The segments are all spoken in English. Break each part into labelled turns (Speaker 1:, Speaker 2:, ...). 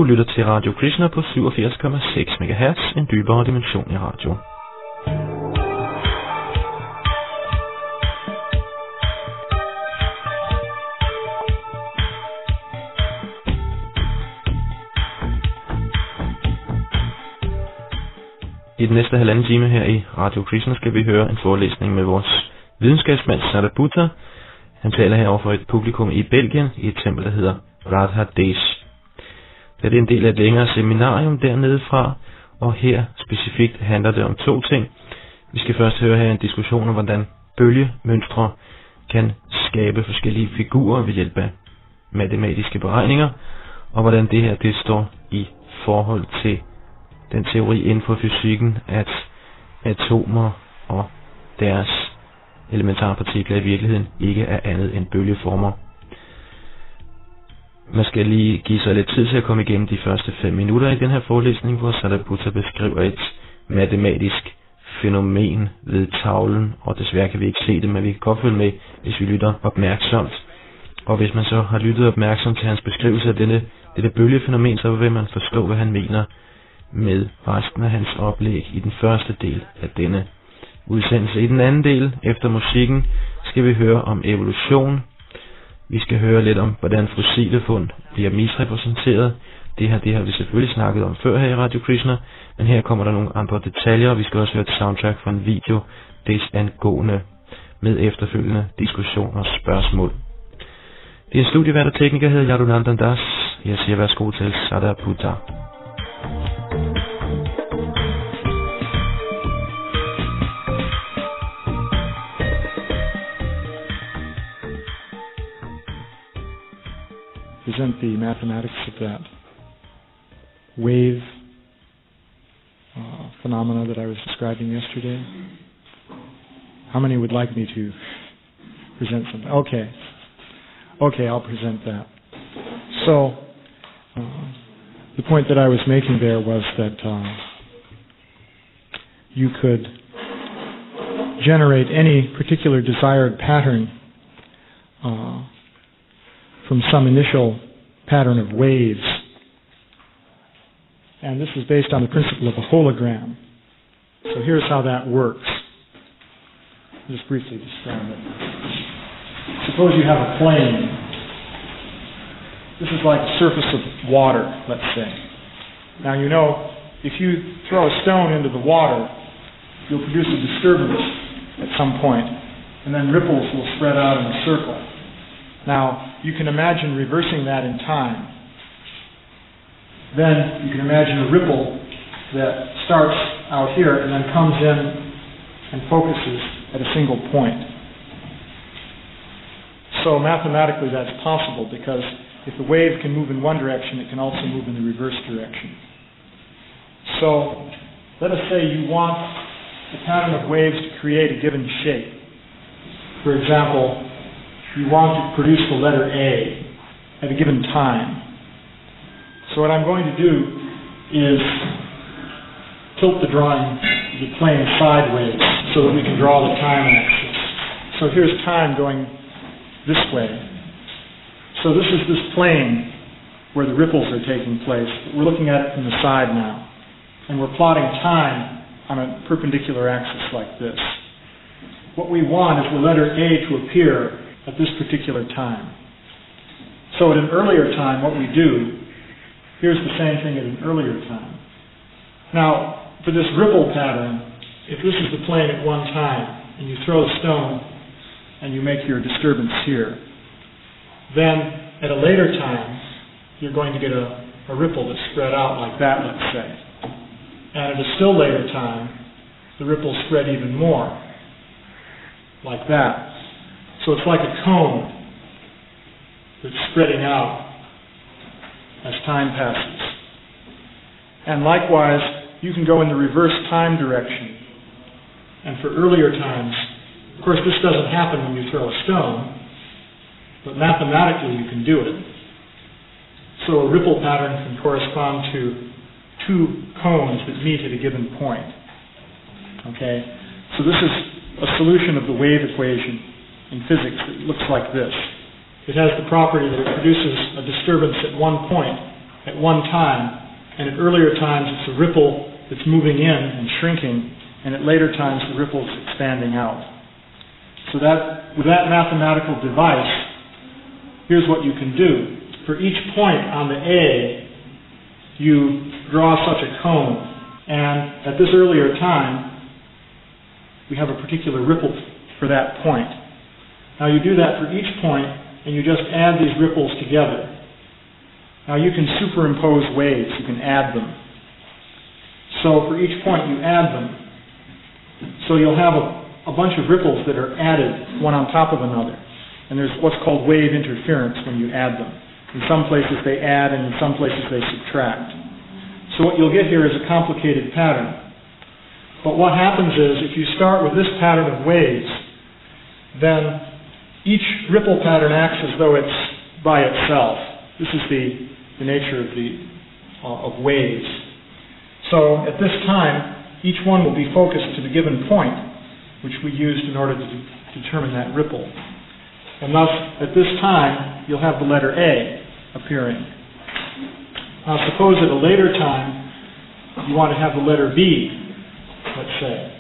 Speaker 1: lytter til Radio Krishna på 87,6 MHz, en dybere dimension i radio. I den næste halvanden time her i Radio Krishna skal vi høre en forelæsning med vores videnskabsmand Sadaputa. Han taler herover for et publikum i Belgien i et tempel, der hedder Radhadesh. Det er en del af et længere seminarium dernede fra, og her specifikt handler det om to ting. Vi skal først høre her en diskussion om, hvordan bølgemønstre kan skabe forskellige figurer ved hjælp af matematiske beregninger, og hvordan det her det står i forhold til den teori inden for fysikken, at atomer og deres elementarpartikler i virkeligheden ikke er andet end bølgeformer. Man skal lige give sig lidt tid til at komme igennem de første 5 minutter i den her forelæsning, hvor Sadaputa beskriver et matematisk fænomen ved tavlen, og desværre kan vi ikke se det, men vi kan godt følge med, hvis vi lytter opmærksomt. Og hvis man så har lyttet opmærksomt til hans beskrivelse af dette bølgefænomen, så vil man forstå, hvad han mener med resten af hans oplæg i den første del af denne udsendelse. I den anden del, efter musikken, skal vi høre om evolution. Vi skal høre lidt om, hvordan fossile fund bliver misrepræsenteret. Det har vi selvfølgelig snakket om før her i Radio Krishna, men her kommer der nogle andre detaljer, og vi skal også høre et soundtrack fra en video desangående med efterfølgende diskussion og spørgsmål. Det er en studievært og tekniker, hedder Radhadesh Das. Jeg siger værsgo til Sadaputa.
Speaker 2: Present the mathematics of that wave phenomena that I was describing yesterday. How many would like me to present something? Okay, I'll present that. So, the point that I was making there was that you could generate any particular desired pattern from some initial pattern of waves. And this is based on the principle of a hologram. So here's how that works. I'll just briefly describe it. Suppose you have a plane. This is like the surface of water, let's say. Now you know, if you throw a stone into the water, you'll produce a disturbance at some point, and then ripples will spread out in a circle. Now, you can imagine reversing that in time. Then you can imagine a ripple that starts out here and then comes in and focuses at a single point. So mathematically that's possible, because if the wave can move in one direction, it can also move in the reverse direction. So let us say you want a pattern of waves to create a given shape. For example, you want to produce the letter A at a given time. So what I'm going to do is tilt the drawing, the plane sideways, so that we can draw the time axis. So here's time going this way. So this is this plane where the ripples are taking place. We're looking at it from the side now. And we're plotting time on a perpendicular axis like this. What we want is the letter A to appear at this particular time. So at an earlier time, what we do, here's the same thing at an earlier time. Now, for this ripple pattern, if this is the plane at one time, and you throw a stone, and you make your disturbance here, then at a later time, you're going to get a ripple that's spread out like that, let's say. And at a still later time, the ripples spread even more, like that. So it's like a cone that's spreading out as time passes. And likewise, you can go in the reverse time direction. And for earlier times, of course this doesn't happen when you throw a stone, but mathematically you can do it. So a ripple pattern can correspond to two cones that meet at a given point. Okay? So this is a solution of the wave equation in physics that looks like this. It has the property that it produces a disturbance at one point at one time, and at earlier times it's a ripple that's moving in and shrinking, and at later times the ripple is expanding out. So that, with that mathematical device, here's what you can do. For each point on the A, you draw such a cone, and at this earlier time, we have a particular ripple for that point. Now you do that for each point, and you just add these ripples together. Now you can superimpose waves, you can add them. So for each point you add them. So you'll have a bunch of ripples that are added one on top of another. And there's what's called wave interference when you add them. In some places they add, and in some places they subtract. So what you'll get here is a complicated pattern. But what happens is, if you start with this pattern of waves, then each ripple pattern acts as though it's by itself. This is the nature of waves. So at this time, each one will be focused to the given point, which we used in order to determine that ripple. And thus, at this time, you'll have the letter A appearing. Now suppose at a later time, you want to have the letter B, let's say.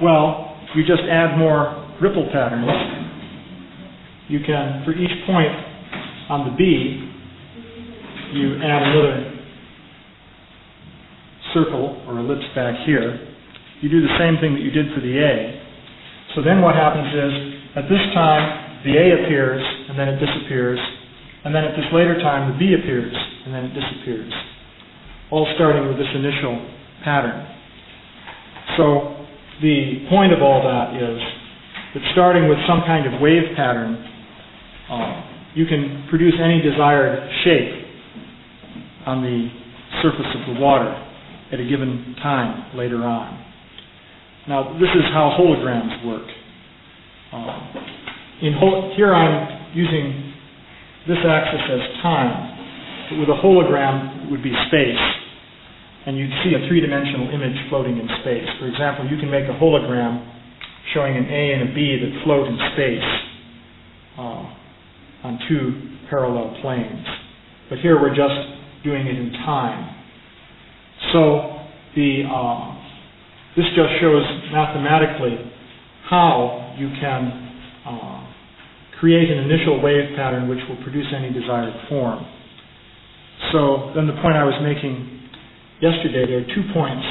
Speaker 2: Well, you just add more ripple patterns. You can, for each point on the B, you add another circle or ellipse back here. You do the same thing that you did for the A. So then what happens is, at this time, the A appears, and then it disappears. And then at this later time, the B appears, and then it disappears. All starting with this initial pattern. So the point of all that is that starting with some kind of wave pattern, you can produce any desired shape on the surface of the water at a given time later on. Now, this is how holograms work. Here I'm using this axis as time, but with a hologram it would be space, and you'd see a three-dimensional image floating in space. For example, you can make a hologram showing an A and a B that float in space on two parallel planes. But here we're just doing it in time. So this just shows mathematically how you can create an initial wave pattern which will produce any desired form. So then the point I was making yesterday, there are 2 points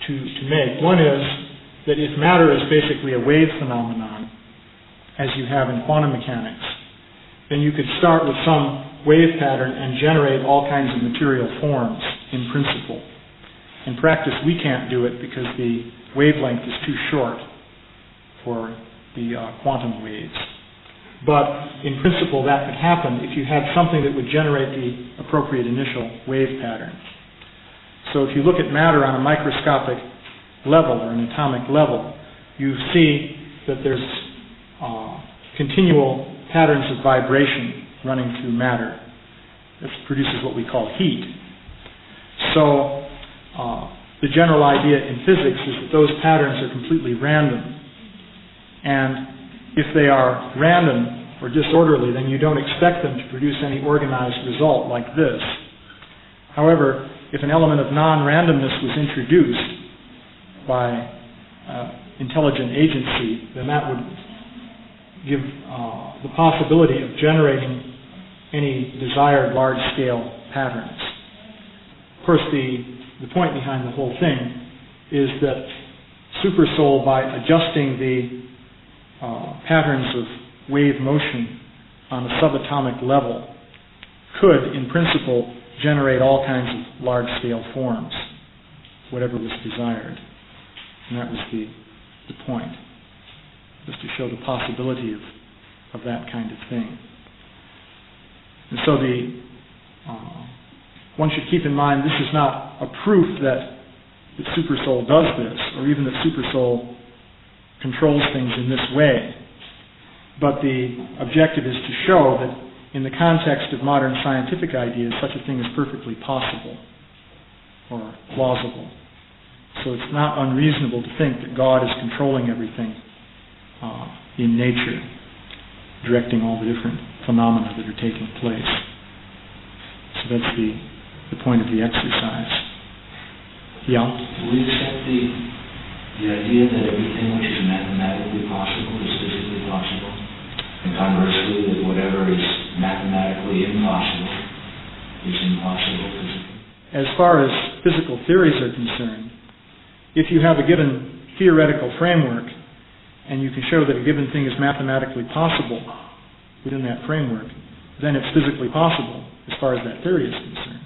Speaker 2: to make. One is that if matter is basically a wave phenomenon, as you have in quantum mechanics, then you could start with some wave pattern and generate all kinds of material forms in principle. In practice, we can't do it because the wavelength is too short for the quantum waves. But in principle, that could happen if you had something that would generate the appropriate initial wave pattern. So if you look at matter on a microscopic level or an atomic level, you see that there's continual patterns of vibration running through matter. This produces what we call heat. So the general idea in physics is that those patterns are completely random. And if they are random or disorderly, then you don't expect them to produce any organized result like this. However, if an element of non-randomness was introduced by intelligent agency, then that would give the possibility of generating any desired large-scale patterns. Of course, the point behind the whole thing is that Supersoul, by adjusting the patterns of wave motion on a subatomic level, could, in principle, generate all kinds of large-scale forms, whatever was desired. And that was the point, just to show the possibility of that kind of thing. And so one should keep in mind this is not a proof that Supersoul does this, or even that Supersoul controls things in this way. But the objective is to show that in the context of modern scientific ideas, such a thing is perfectly possible or plausible. So it's not unreasonable to think that God is controlling everything in nature, directing all the different phenomena that are taking place. So that's the point of the exercise. Yeah?
Speaker 3: Do we accept the idea that everything which is mathematically possible is physically possible? And conversely, that whatever is mathematically impossible is impossible physically?
Speaker 2: As far as physical theories are concerned, if you have a given theoretical framework and you can show that a given thing is mathematically possible within that framework, then it's physically possible as far as that theory is concerned.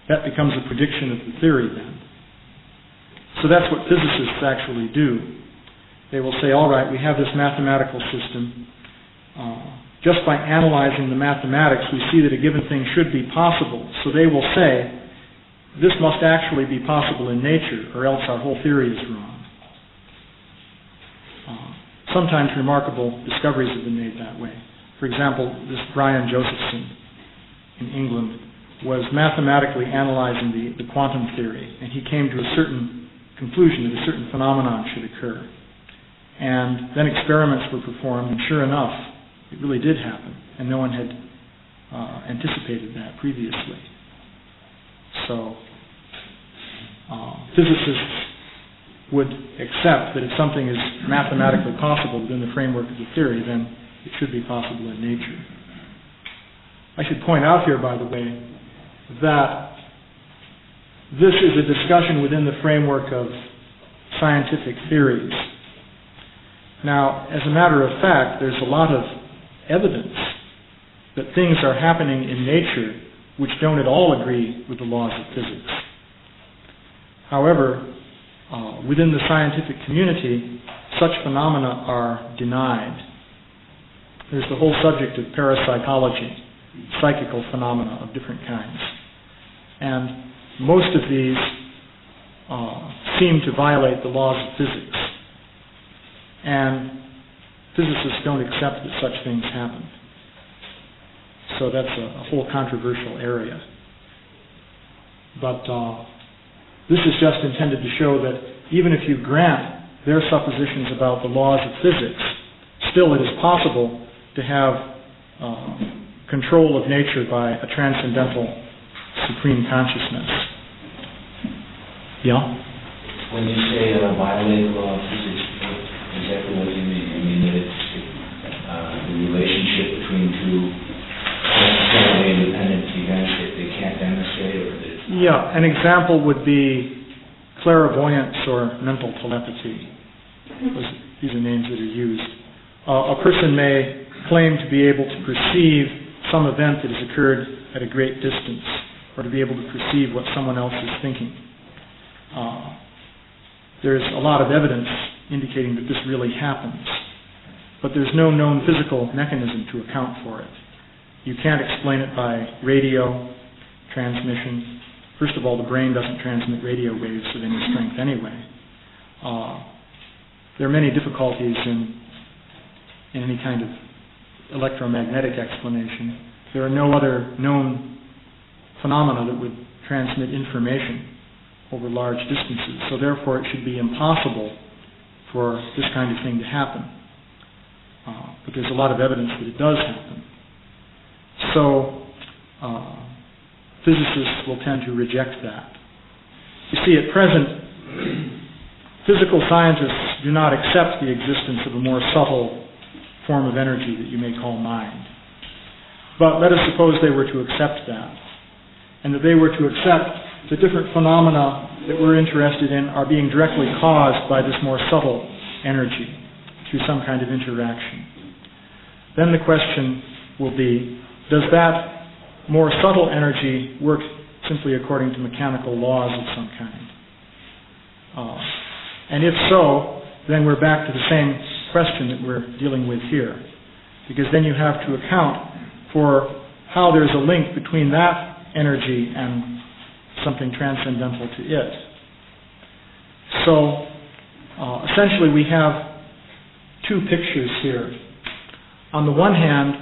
Speaker 2: That becomes a prediction of the theory then. So that's what physicists actually do. They will say, all right, we have this mathematical system. Just by analyzing the mathematics, we see that a given thing should be possible. So they will say, this must actually be possible in nature, or else our whole theory is wrong. Sometimes remarkable discoveries have been made that way. For example, this Brian Josephson in England was mathematically analyzing the quantum theory, and he came to a certain conclusion that a certain phenomenon should occur. And then experiments were performed, and sure enough, it really did happen, and no one had anticipated that previously. So, physicists would accept that if something is mathematically possible within the framework of the theory, then it should be possible in nature. I should point out here, by the way, that this is a discussion within the framework of scientific theories. Now, as a matter of fact, there's a lot of evidence that things are happening in nature which don't at all agree with the laws of physics. However, within the scientific community, such phenomena are denied. There's the whole subject of parapsychology, psychical phenomena of different kinds. And most of these seem to violate the laws of physics. And physicists don't accept that such things happen. So that's a whole controversial area. But this is just intended to show that even if you grant their suppositions about the laws of physics, still it is possible to have control of nature by a transcendental supreme consciousness. Yeah?
Speaker 3: When you say violate the law of physics, exactly what do you mean? You mean that it's the relationship between two necessarily independent events that they can't demonstrate? Or that
Speaker 2: yeah, an example would be clairvoyance or mental telepathy. These are names that are used. A person may claim to be able to perceive some event that has occurred at a great distance, or to be able to perceive what someone else is thinking. There's a lot of evidence indicating that this really happens, but there's no known physical mechanism to account for it. You can't explain it by radio transmission. First of all, the brain doesn't transmit radio waves of any strength anyway. There are many difficulties in any kind of electromagnetic explanation. There are no other known phenomena that would transmit information over large distances. So therefore it should be impossible for this kind of thing to happen. But there's a lot of evidence that it does happen. So physicists will tend to reject that. You see, at present, physical scientists do not accept the existence of a more subtle form of energy that you may call mind. But let us suppose they were to accept that, and that they were to accept the different phenomena that we're interested in are being directly caused by this more subtle energy through some kind of interaction. Then the question will be, does that more subtle energy work simply according to mechanical laws of some kind? And if so, then we're back to the same question that we're dealing with here. Because then you have to account for how there's a link between that energy and something transcendental to it. So, essentially we have two pictures here. On the one hand,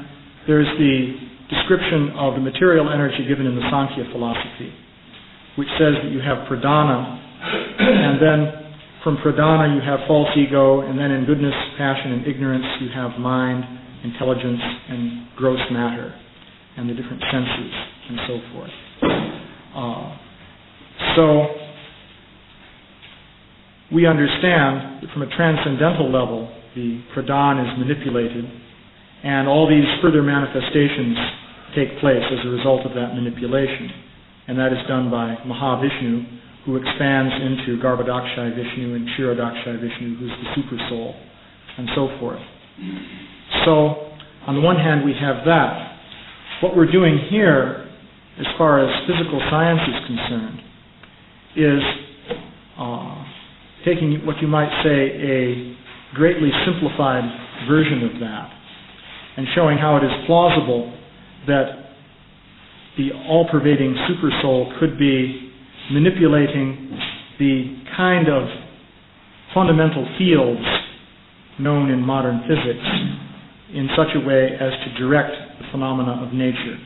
Speaker 2: there's the description of the material energy given in the Sankhya philosophy, which says that you have pradhana, and then from pradhana you have false ego, and then in goodness, passion, and ignorance you have mind, intelligence, and gross matter. and the different senses and so forth. So we understand that from a transcendental level, the pradhan is manipulated, and all these further manifestations take place as a result of that manipulation. And that is done by Mahavishnu, who expands into Garbhodakshaya Vishnu and Kshirodakshaya Vishnu, who's the super soul, and so forth. So, on the one hand, we have that. What we're doing here, as far as physical science is concerned, is taking what you might say a greatly simplified version of that, and showing how it is plausible that the all-pervading supersoul could be manipulating the kind of fundamental fields known in modern physics in such a way as to direct the phenomena of nature.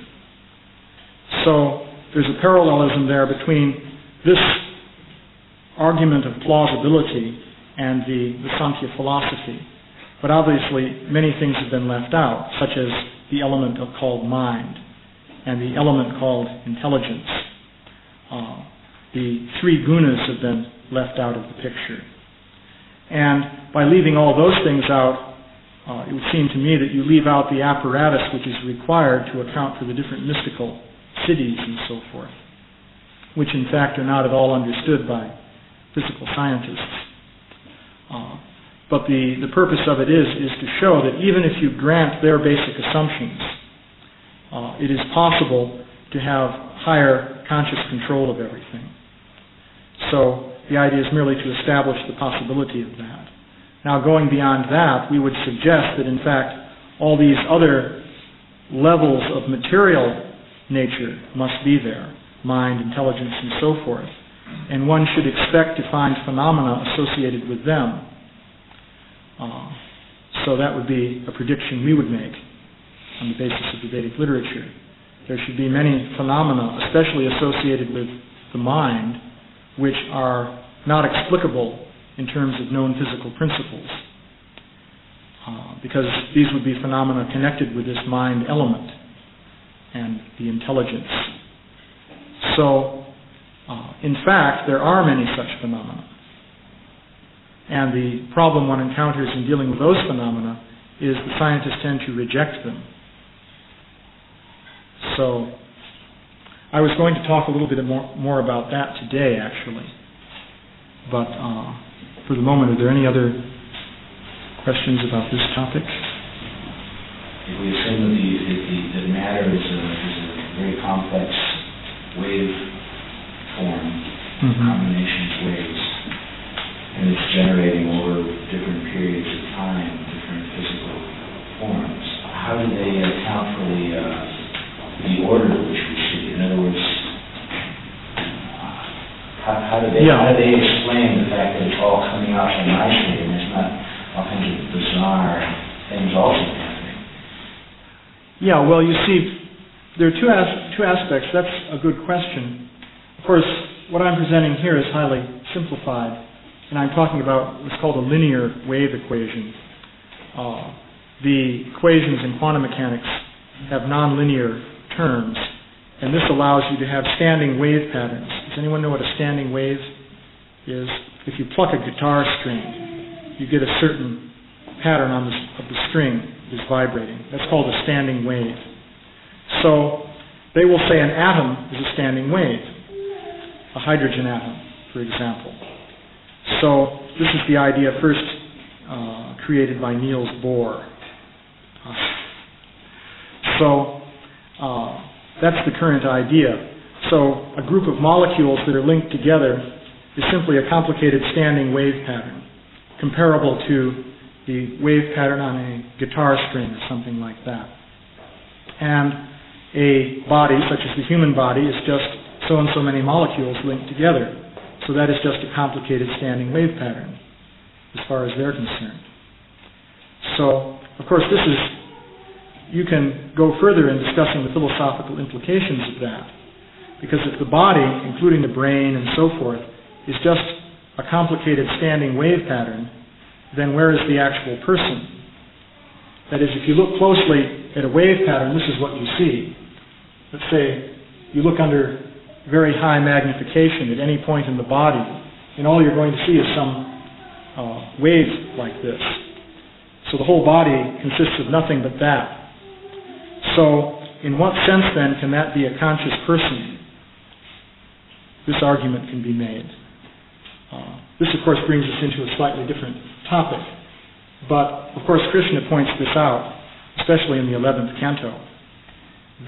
Speaker 2: So there's a parallelism there between this argument of plausibility and the Sankhya philosophy. But obviously many things have been left out, such as the element called mind and the element called intelligence. The three gunas have been left out of the picture. And by leaving all those things out, it would seem to me that you leave out the apparatus which is required to account for the different mystical cities and so forth, which in fact are not at all understood by physical scientists. But the purpose of it is to show that even if you grant their basic assumptions, it is possible to have higher conscious control of everything. So the idea is merely to establish the possibility of that. Now, going beyond that, we would suggest that in fact all these other levels of material nature must be there, mind, intelligence, and so forth. And one should expect to find phenomena associated with them. So that would be a prediction we would make on the basis of the Vedic literature. There should be many phenomena, especially associated with the mind, which are not explicable in terms of known physical principles, because these would be phenomena connected with this mind element and the intelligence. So, in fact, there are many such phenomena. And the problem one encounters in dealing with those phenomena is the scientists tend to reject them. So, I was going to talk a little bit more about that today, actually. But for the moment, are there any other questions about this topic?
Speaker 3: If we assume that matter is a very complex wave form, combination of waves, and it's generating over different periods of time, different physical forms, how do they account for the order which we see? In other words, how do they explain the fact that it's all coming out so nicely and there's not all kinds of bizarre things also happening?
Speaker 2: Yeah, well, you see, there are two aspects. That's a good question. Of course, what I'm presenting here is highly simplified, and I'm talking about what's called a linear wave equation. The equations in quantum mechanics have nonlinear terms, and this allows you to have standing wave patterns. Does anyone know what a standing wave is? If you pluck a guitar string, you get a certain pattern of the string is vibrating. That's called a standing wave. So they will say an atom is a standing wave, a hydrogen atom, for example. So this is the idea first created by Niels Bohr. That's the current idea. So a group of molecules that are linked together is simply a complicated standing wave pattern, comparable to the wave pattern on a guitar string or something like that. And a body, such as the human body, is just so and so many molecules linked together. So that is just a complicated standing wave pattern, as far as they're concerned. So, of course, you can go further in discussing the philosophical implications of that. Because if the body, including the brain and so forth, is just a complicated standing wave pattern, then where is the actual person? That is, if you look closely at a wave pattern, this is what you see. let's say you look under very high magnification at any point in the body, and all you're going to see is some wave like this. So the whole body consists of nothing but that. So in what sense then can that be a conscious person? This argument can be made. This of course brings us into a slightly different topic. But of course Krishna points this out, especially in the 11th canto,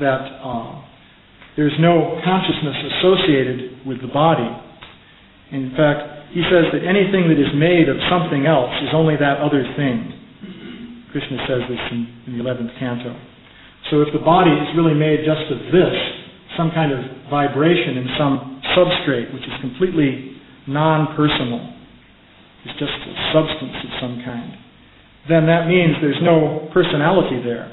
Speaker 2: that there's no consciousness associated with the body. In fact, he says that anything that is made of something else is only that other thing. Krishna says this in the 11th canto. So if the body is really made just of this, some kind of vibration in some substrate which is completely non-personal, it's just a substance of some kind, then that means there's no personality there.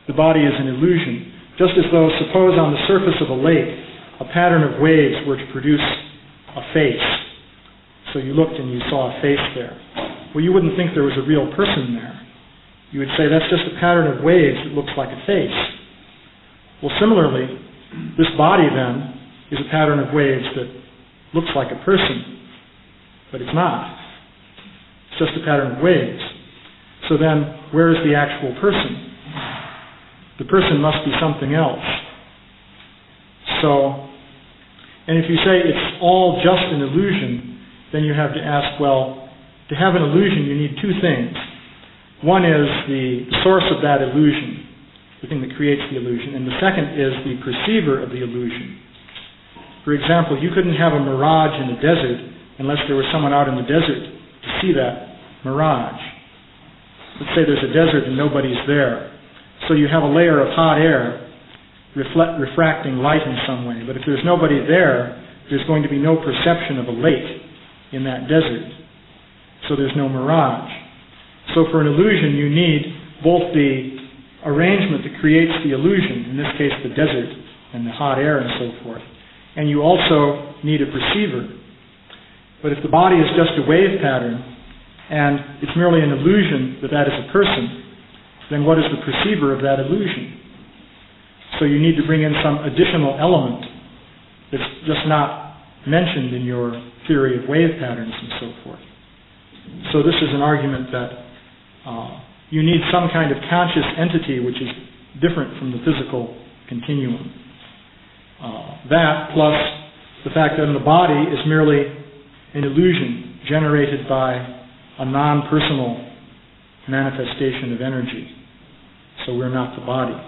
Speaker 2: The body is an illusion. Just as though, suppose on the surface of a lake, a pattern of waves were to produce a face. So you looked and you saw a face there. Well, you wouldn't think there was a real person there. You would say that's just a pattern of waves that looks like a face. Well, similarly, this body then is a pattern of waves that looks like a person, but it's not. It's just a pattern of waves. So then, where is the actual person? The person must be something else. So, and if you say it's all just an illusion, then you have to ask, well, to have an illusion you need two things. One is the source of that illusion, the thing that creates the illusion, and the second is the perceiver of the illusion. For example, you couldn't have a mirage in the desert unless there was someone out in the desert to see that mirage. Let's say there's a desert and nobody's there. So you have a layer of hot air refracting light in some way. But if there's nobody there, there's going to be no perception of a lake in that desert. So there's no mirage. So for an illusion, you need both the arrangement that creates the illusion, in this case the desert and the hot air and so forth, and you also need a perceiver. But if the body is just a wave pattern, and it's merely an illusion that that is a person, then what is the perceiver of that illusion? So you need to bring in some additional element that's just not mentioned in your theory of wave patterns and so forth. So this is an argument that you need some kind of conscious entity which is different from the physical continuum. That plus the fact that the body is merely an illusion generated by a non-personal manifestation of energy. So we're not the body.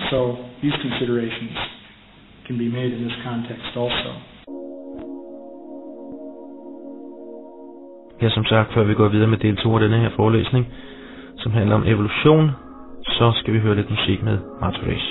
Speaker 2: So these considerations can be made in this context also.
Speaker 1: Ja, som sagt, før vi går videre med del 2 af denne her forelæsning, som handler om evolution, så skal vi høre lidt musik med Radhadesh.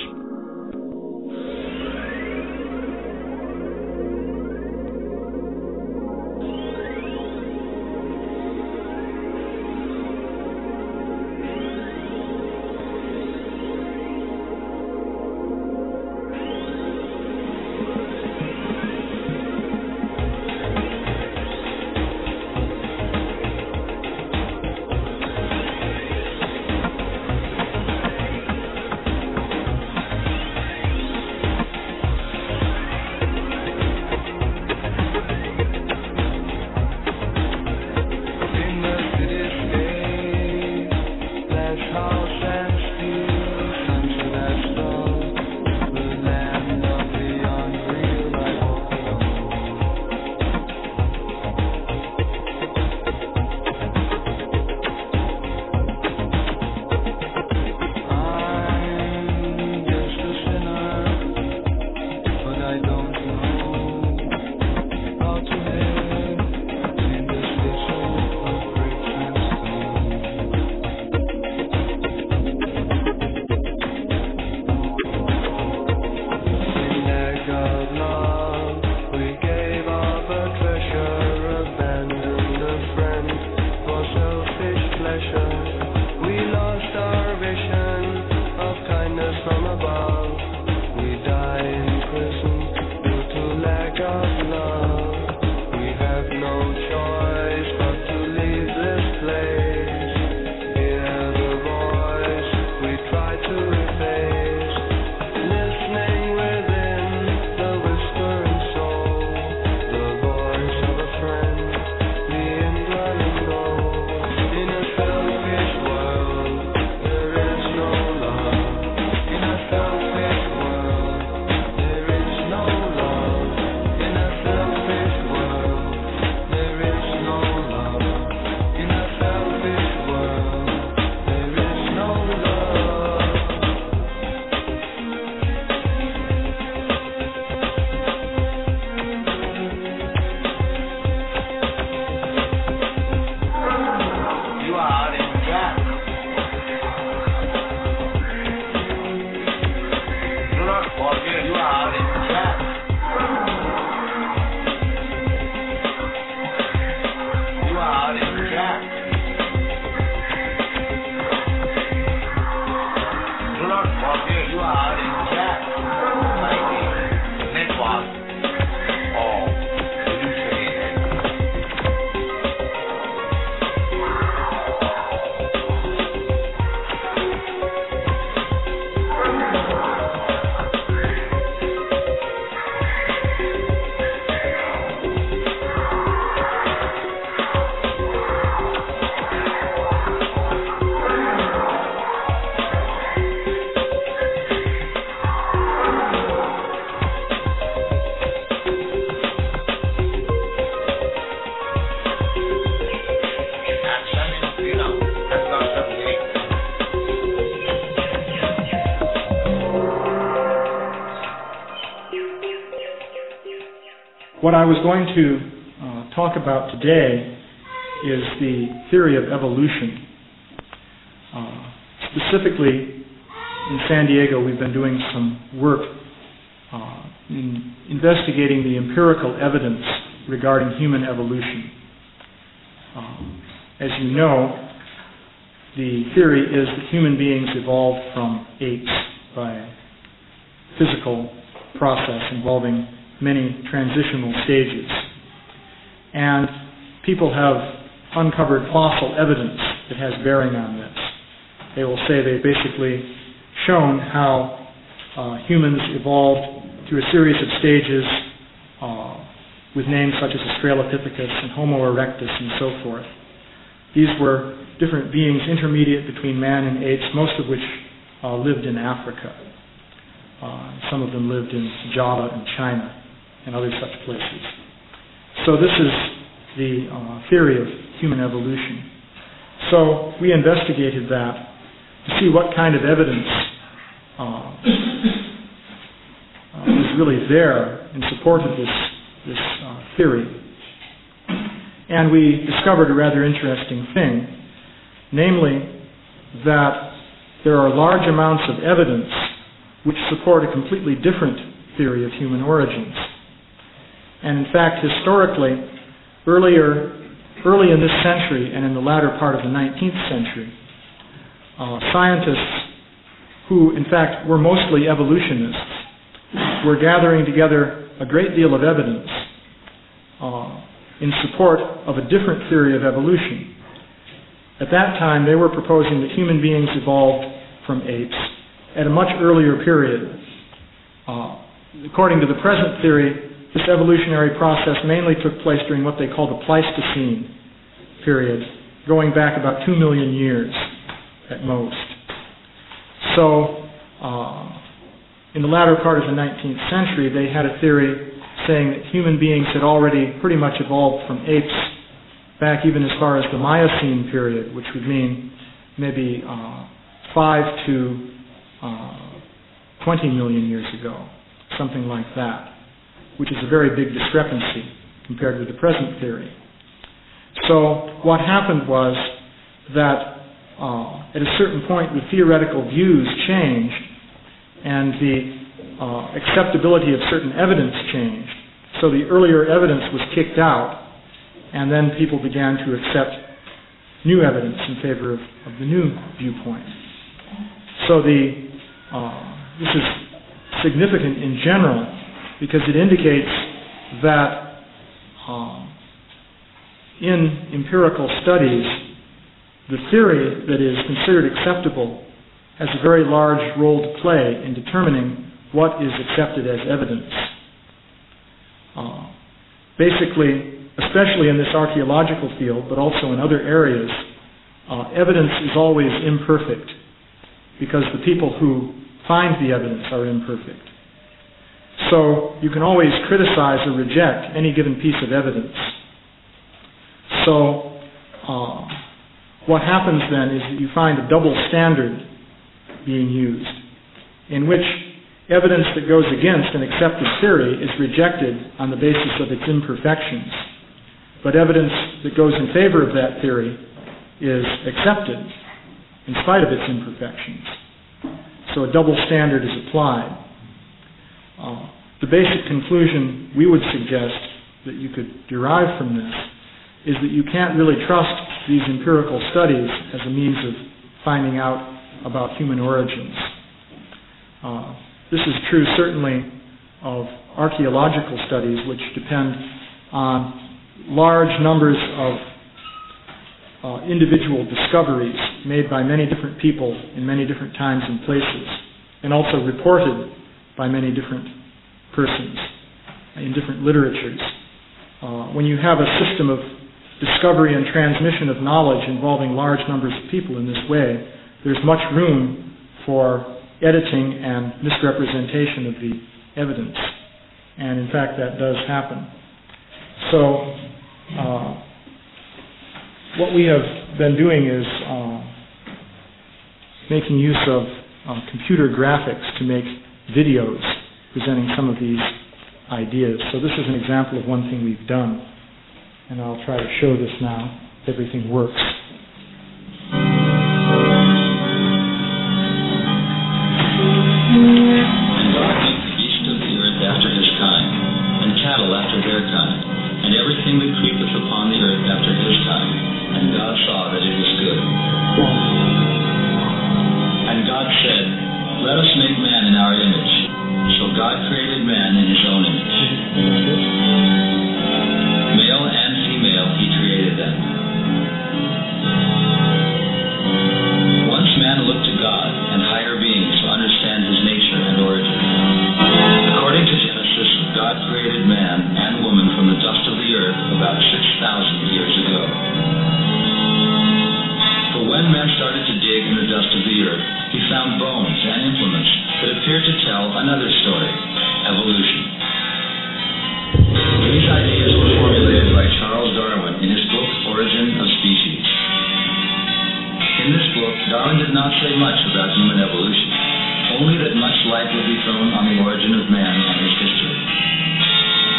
Speaker 4: Try to replace
Speaker 2: what I was going to talk about today is the theory of evolution. Specifically, in San Diego, we've been doing some work in investigating the empirical evidence regarding human evolution. As you know, the theory is that human beings evolved from apes by a physical process involving many transitional stages. And people have uncovered fossil evidence that has bearing on this. They will say they've basically shown how humans evolved through a series of stages with names such as Australopithecus and Homo erectus and so forth. These were different beings intermediate between man and apes, most of which lived in Africa. Some of them lived in Java and China and other such places. So this is the theory of human evolution. So we investigated that to see what kind of evidence was really there in support of this theory. And we discovered a rather interesting thing, namely that there are large amounts of evidence which support a completely different theory of human origins. And in fact, historically, early in this century and in the latter part of the 19th century, scientists who, in fact, were mostly evolutionists, were gathering together a great deal of evidence in support of a different theory of evolution. At that time, they were proposing that human beings evolved from apes at a much earlier period. According to the present theory, this evolutionary process mainly took place during what they call the Pleistocene period, going back about 2 million years at most. So, in the latter part of the 19th century, they had a theory saying that human beings had already pretty much evolved from apes back even as far as the Miocene period, which would mean maybe 5 to 20 million years ago, something like that, which is a very big discrepancy compared with the present theory. So what happened was that at a certain point the theoretical views changed and the acceptability of certain evidence changed. So the earlier evidence was kicked out, and then people began to accept new evidence in favor of the new viewpoint. So this is significant in general because it indicates that in empirical studies, the theory that is considered acceptable has a very large role to play in determining what is accepted as evidence. Basically, especially in this archaeological field, but also in other areas, evidence is always imperfect because the people who find the evidence are imperfect. So you can always criticize or reject any given piece of evidence. So what happens then is that you find a double standard being used, in which evidence that goes against an accepted theory is rejected on the basis of its imperfections, but evidence that goes in favor of that theory is accepted in spite of its imperfections. So a double standard is applied. The basic conclusion we would suggest that you could derive from this is that you can't really trust these empirical studies as a means of finding out about human origins. This is true certainly of archaeological studies, which depend on large numbers of individual discoveries made by many different people in many different times and places, and also reported by many different persons in different literatures. When you have a system of discovery and transmission of knowledge involving large numbers of people in this way, there's much room for editing and misrepresentation of the evidence. And in fact, that does happen. So, what we have been doing is making use of computer graphics to make videos presenting some of these ideas. So this is an example of one thing we've done, and I'll try to show this now. Everything works.
Speaker 4: And God made the beasts of the earth after his kind, and cattle after their kind, and everything that creepeth upon the earth after his kind. And God saw that it was good. And God said, Let us make man in our image. So God created man in his own image. Male and female he created them. Once man looked to God and higher beings to understand his nature and origin. According to Genesis, God created man and woman from the dust of the earth about 6,000 years ago. But when man started to dig in the dust of the earth, he found bones and implements that appeared to tell another story, evolution. These ideas were formulated by Charles Darwin in his book, Origin of Species. In this book, Darwin did not say much about human evolution, only that much light would be thrown on the origin of man and his history.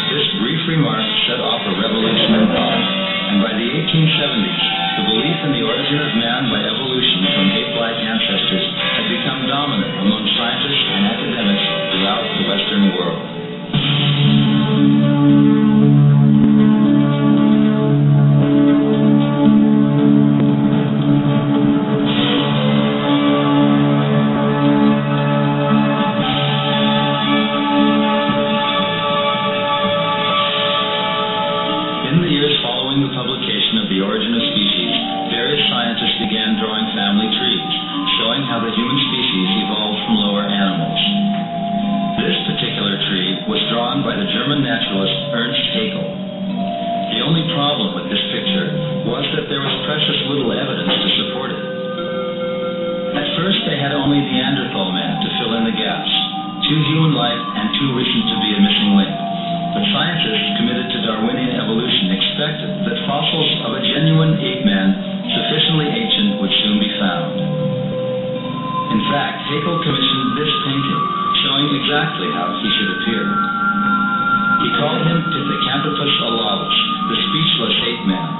Speaker 4: This brief remark set off a revolution in thought, and by the 1870s, the belief in the origin of man by evolution from ape-like ancestors had become dominant among scientists and academics throughout the Western world. In the years following the publication of The Origin of Species, various scientists began drawing family trees, showing how the human species evolved from lower animals. This particular tree was drawn by the German naturalist Ernst Haeckel. The only problem with this picture was that there was precious little evidence to support it. At first they had only Neanderthal man to fill in the gaps, too human-like and too recent to be a missing link. But scientists committed to Darwinian evolution expected that fossils of a genuine ape man sufficiently ancient would soon be found. In fact, Haeckel commissioned this painting, showing exactly how he should appear. He called him Pithecanthropus alavis, the speechless ape man,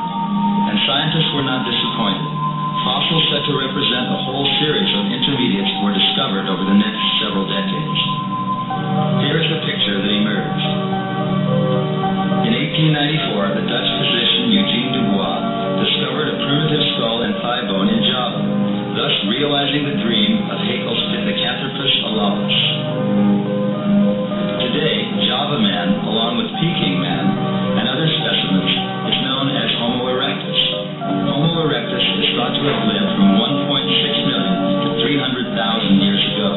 Speaker 4: and scientists were not disappointed. Fossils said to represent a whole series of intermediates were discovered over the next several decades. Here is the picture that emerged. In 1894, the Dutch physician Eugene Dubois discovered a primitive skull and thigh bone in Java, thus realizing the dream of Haeckel's Pithecanthropus alavis. Today, Java man, along with Peking man and other specimens, is known as Homo erectus. Homo erectus is thought to have lived from 1.6 million to 300,000 years ago.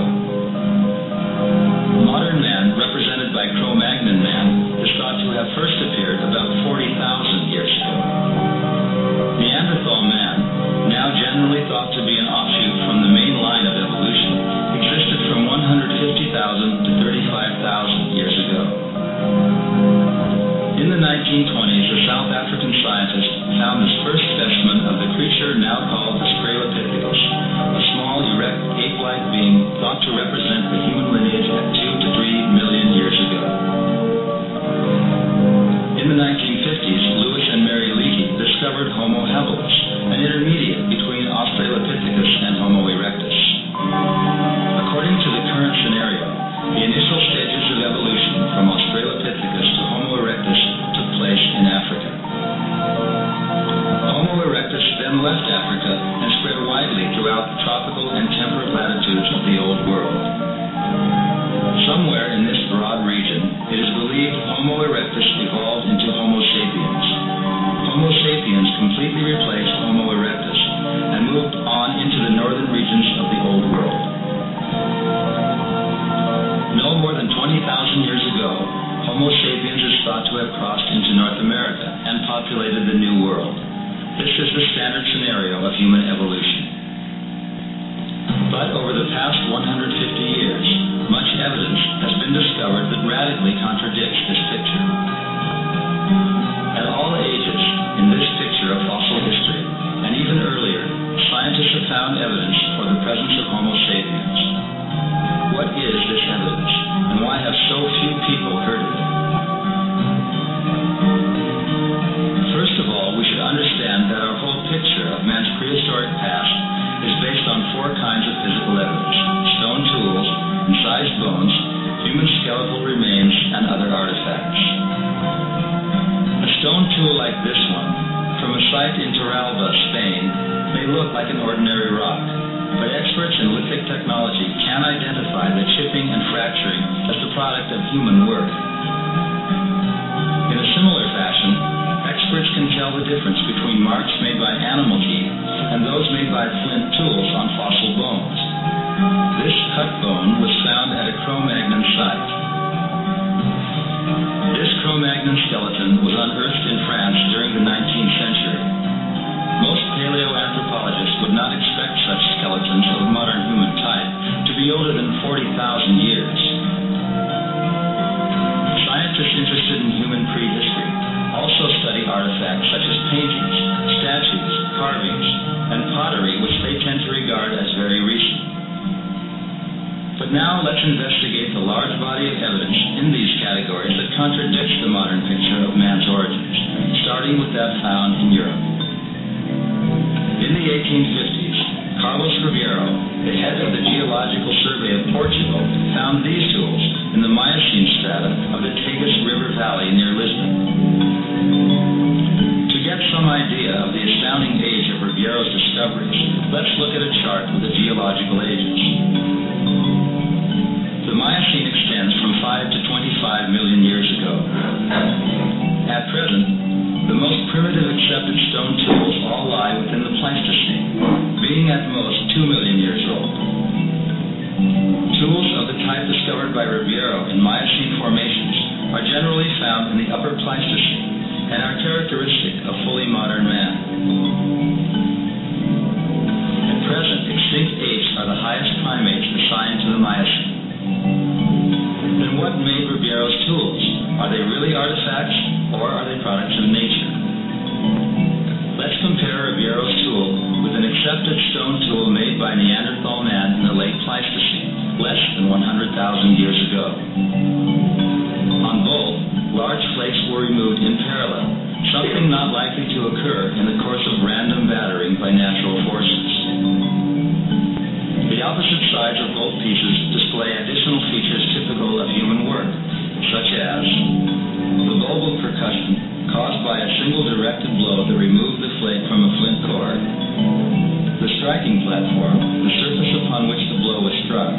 Speaker 4: Modern man, represented by Cro-Magnon man, is thought to have first appeared about 40,000 years ago. Neanderthal man, now generally thought to be an offshoot from the main line of evolution, existed from 150,000 to 35,000 years ago. In the 1920s, a South African scientist found this first specimen of the creature now called the Australopithecus, a small, erect, ape-like being thought to represent the human lineage at 2 to 3 million years ago. In the 1950s, Lewis and Mary Leakey discovered Homo habilis, an intermediate between Australopithecus and Homo erectus. According to the current scenario, the initial stages of evolution from Australopithecus to Homo erectus took place in Africa. Homo erectus then left Africa and spread widely throughout the tropical and temperate latitudes of the Old World. Somewhere in this broad region, it is believed Homo erectus evolved into Homo sapiens. Homo sapiens completely replaced Homo erectus and moved on into the northern regions of the Old World. No more than 20,000 years ago, Homo sapiens is thought to have crossed into North America and populated the New World. This is the standard scenario of human evolution. But over the past 150 years, much evidence has been discovered that radically contradicts this picture. At all ages, in this picture of fossil history, and even earlier, scientists have found evidence for the presence of Homo sapiens. What is this evidence, and why have so few people heard of it? tool like this one, from a site in Torralba, Spain, may look like an ordinary rock, but experts in lithic technology can identify the chipping and fracturing as the product of human work. In a similar fashion, experts can tell the difference between marks made by animal teeth and those made by flint tools on fossil bones. This cut bone was found at a Cro-Magnon site. This Cro-Magnon skeleton was unearthed in France during the 19th century. Most paleoanthropologists would not expect such skeletons of modern human type to be older than 40,000 years. Scientists interested in human prehistory also study artifacts such as paintings, statues, carvings, and pottery, which they tend to regard as very recent. But now let's investigate the large body of evidence in these categories that contradicts the modern picture of man's origins, starting with that found in Europe. In the 1850s, Carlos Ribeiro, the head of the Geological Survey of Portugal, found these tools in the Miocene strata of the Tagus River Valley near Lisbon. To get some idea of the astounding age of Ribeiro's discoveries, let's look at a chart with the geological ages. The Miocene extends from 5 to 25 million years ago. At present, the most primitive accepted stone tools all lie within the Pleistocene, being at most 2 million years old. Tools of the type discovered by Ribeiro in Miocene formations are generally found in the upper Pleistocene and are characteristic of fully modern man. At present, extinct apes are the highest primates assigned to the Miocene. Then what made Ribeiro's tools? Are they really artifacts, or are they products of nature? Let's compare Ribeiro's tool with an accepted stone tool made by Neanderthal man in the late Pleistocene, less than 100,000 years ago. On both, large flakes were removed in parallel, something not likely to occur in the course of random battering by natural forces. The opposite sides of both pieces display additional features typical of human work, such as the bulbal percussion caused by a single directed blow that removed the flake from a flint core, the striking platform, the surface upon which the blow was struck,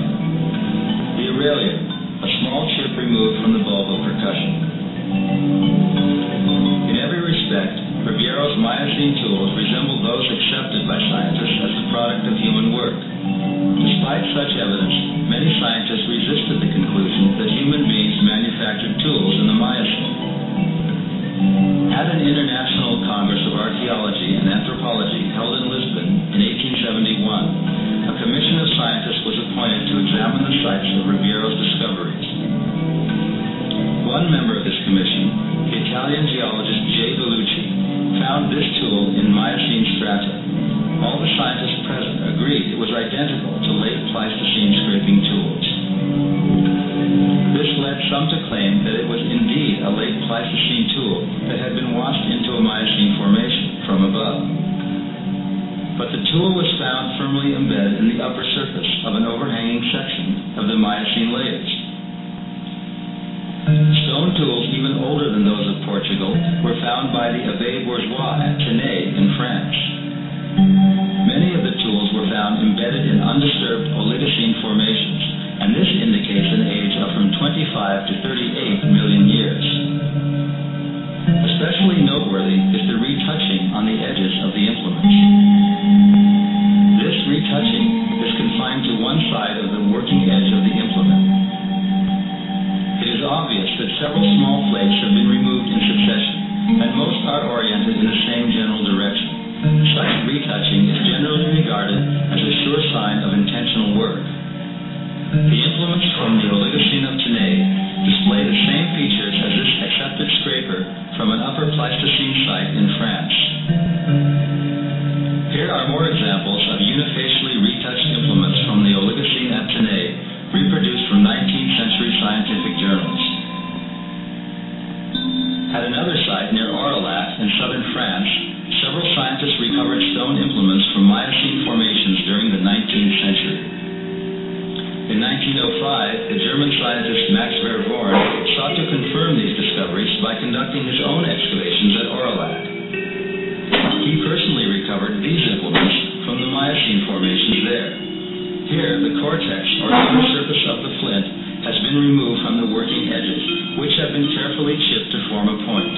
Speaker 4: the aurelium, a small chip removed from the bulbal percussion. In every respect, Ribeiro's Miocene tools resemble those accepted by scientists as the product of human work. Despite such evidence, many scientists resisted the conclusion that human beings manufactured tools in the Miocene. At an International Congress of Archaeology and Anthropology held in Lisbon in 1871, a commission of scientists was appointed to examine the sites of Ribeiro's discoveries. One member of this commission, the Italian geologist J. Bellucci, found this tool in Miocene strata. All the scientists present agreed it was identical to late Pleistocene scraping tools. This led some to claim that it was indeed a late Pleistocene tool that had been washed into a Miocene formation from above. But the tool was found firmly embedded in the upper surface of an overhanging section of the Miocene layers. Stone tools even older than those of Portugal were found by the Abbé Bourgeois at Tenay in France. Many of the tools were found embedded in undisturbed Oligocene formations, and this indicates an age of from 25 to 38 million years. Especially noteworthy is the retouching on the edges of the implements. This retouching is confined to one side of the working edge of the implement. It is obvious that several small flakes have been removed in succession, and most are oriented in the same general direction. Such retouching is generally regarded as a sure sign of intentional work. The implements from the Oligocene of Tenay display the same features as this accepted scraper from an upper Pleistocene site in France. Here are more examples of unifacially retouched implements from the Oligocene at Tenay, reproduced from 19th century scientific journals. At another site near Aurillac in southern France, several scientists recovered stone implements from Miocene formations during the 19th century. In 1905, the German scientist Max Verworn sought to confirm these discoveries by conducting his own excavations at Aurillac. Here, the cortex, or upper surface of the flint, has been removed from the working edges, which have been carefully chipped to form a point.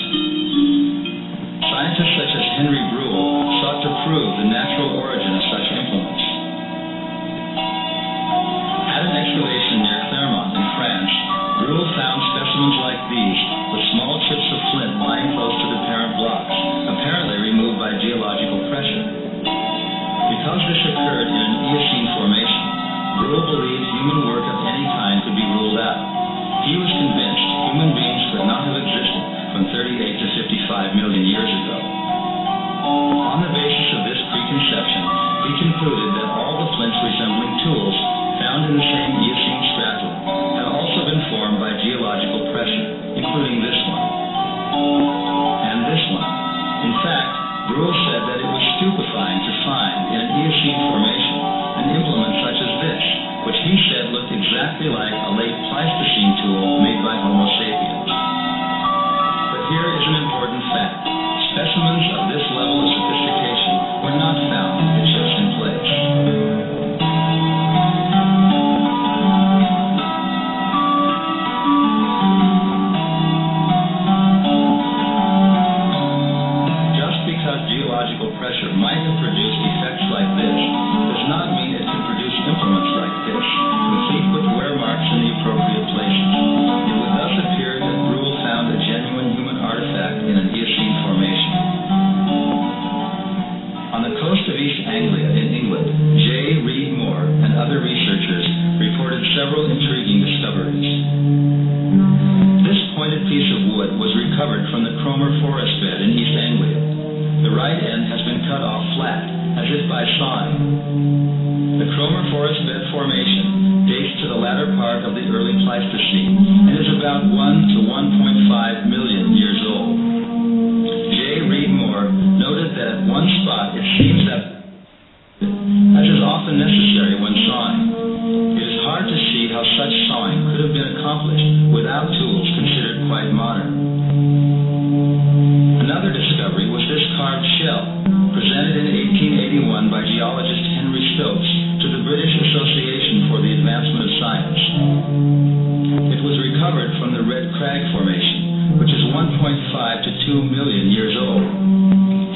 Speaker 4: Scientists such as Henry Brule sought to prove the natural origin of such implements. At an excavation near Clermont in France, Brule found specimens like these, with small chips of flint lying close to the parent blocks, apparently removed by geological pressure. Because this occurred in an Eocene formation, Brule believed human work of any kind could be ruled out. He was convinced human beings could not have existed from 38 to 55 million years ago. On the basis of this preconception, he concluded that all the flints resembling tools found in the same Eocene stratum have also been formed by geological pressure, including this one, and this one. In fact, Brule said that it was stupefying to find in an Eocene formation an implement such as this, which he said looked exactly like a late Pleistocene tool made by Homo sapiens. But here is an important fact. Specimens of this level of sophistication were not found with the chips in place. Geological pressure might have produced effects like this does not mean it can produce implements like this, complete with wear marks in the appropriate places. It would thus appear that Brule found a genuine human artifact in an Eocene formation. On the coast of East Anglia in England, J. Reed Moore and other researchers reported several intriguing discoveries. This pointed piece of wood was recovered from the Cromer forest bed in East Anglia. The right end has been cut off flat, as if by sawing. The Cromer forest bed formation dates to the latter part of the early Pleistocene and is about 1 to 1.5 million years old. J. Reed Moore noted that at one spot it seems that, as is often necessary when sawing, it is hard to see how such sawing could have been accomplished without tools considered quite modern. Another discovery was this carved shell, presented in 1881 by geologist Henry Stokes to the British Association for the Advancement of Science. It was recovered from the Red Crag Formation, which is 1.5 to 2 million years old.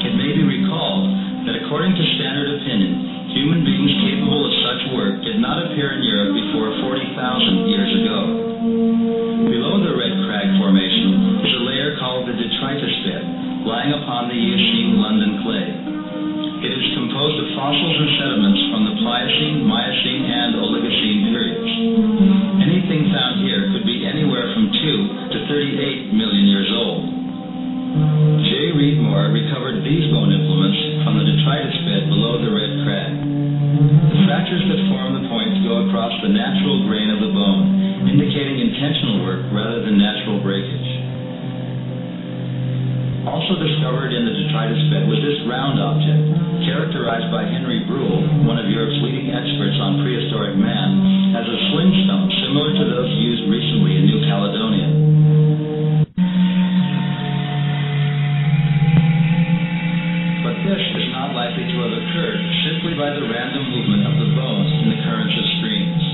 Speaker 4: It may be recalled that according to standard opinion, human beings capable of such work did not appear in Europe before 40,000 years ago. Below the Red Crag Formation is a layer called the detritus bed, lying upon the Eocene London clay. It is composed of fossils and sediments from the Pliocene, Miocene, and Oligocene periods. Anything found here could be anywhere from 2 to 38 million years old. J. Reed Moore recovered these bone implements from the detritus bed below the Red Crag. The fractures that form the points go across the natural grain of the bone, indicating intentional work rather than natural breakage. Also discovered in the detritus bed was this round object, characterized by Henry Brule, one of Europe's leading experts on prehistoric man, as a sling stone similar to those used recently in New Caledonia. But this is not likely to have occurred simply by the random movement of the bones in the currents of streams.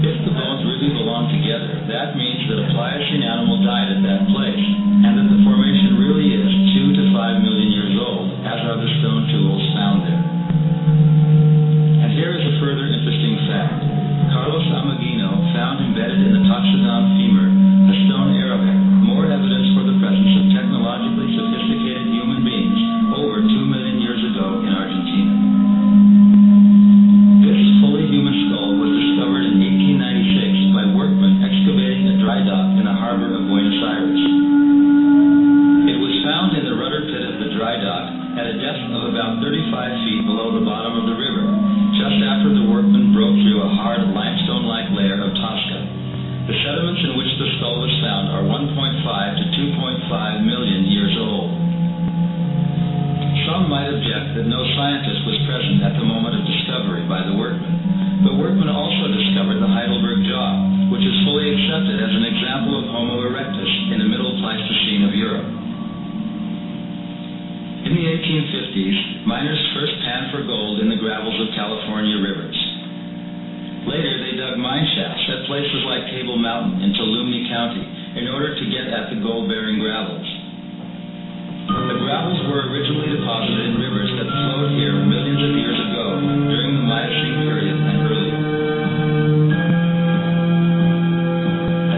Speaker 4: If the bones really belong together, that means that a Pliocene animal died at that place, and that the formation really is 2 to 5 million years old, as are the stone tools found there. And here is a further interesting fact. Carlos Ameghino found embedded in the Toxodon femur a stone arrowhead, more evidence for the presence of technologically sophisticated human beings over 2 million years ago in Argentina. 1850s, miners first panned for gold in the gravels of California rivers. Later, they dug mine shafts at places like Table Mountain in Tuolumne County in order to get at the gold-bearing gravels. The gravels were originally deposited in rivers that flowed here millions of years ago during the Miocene period and earlier.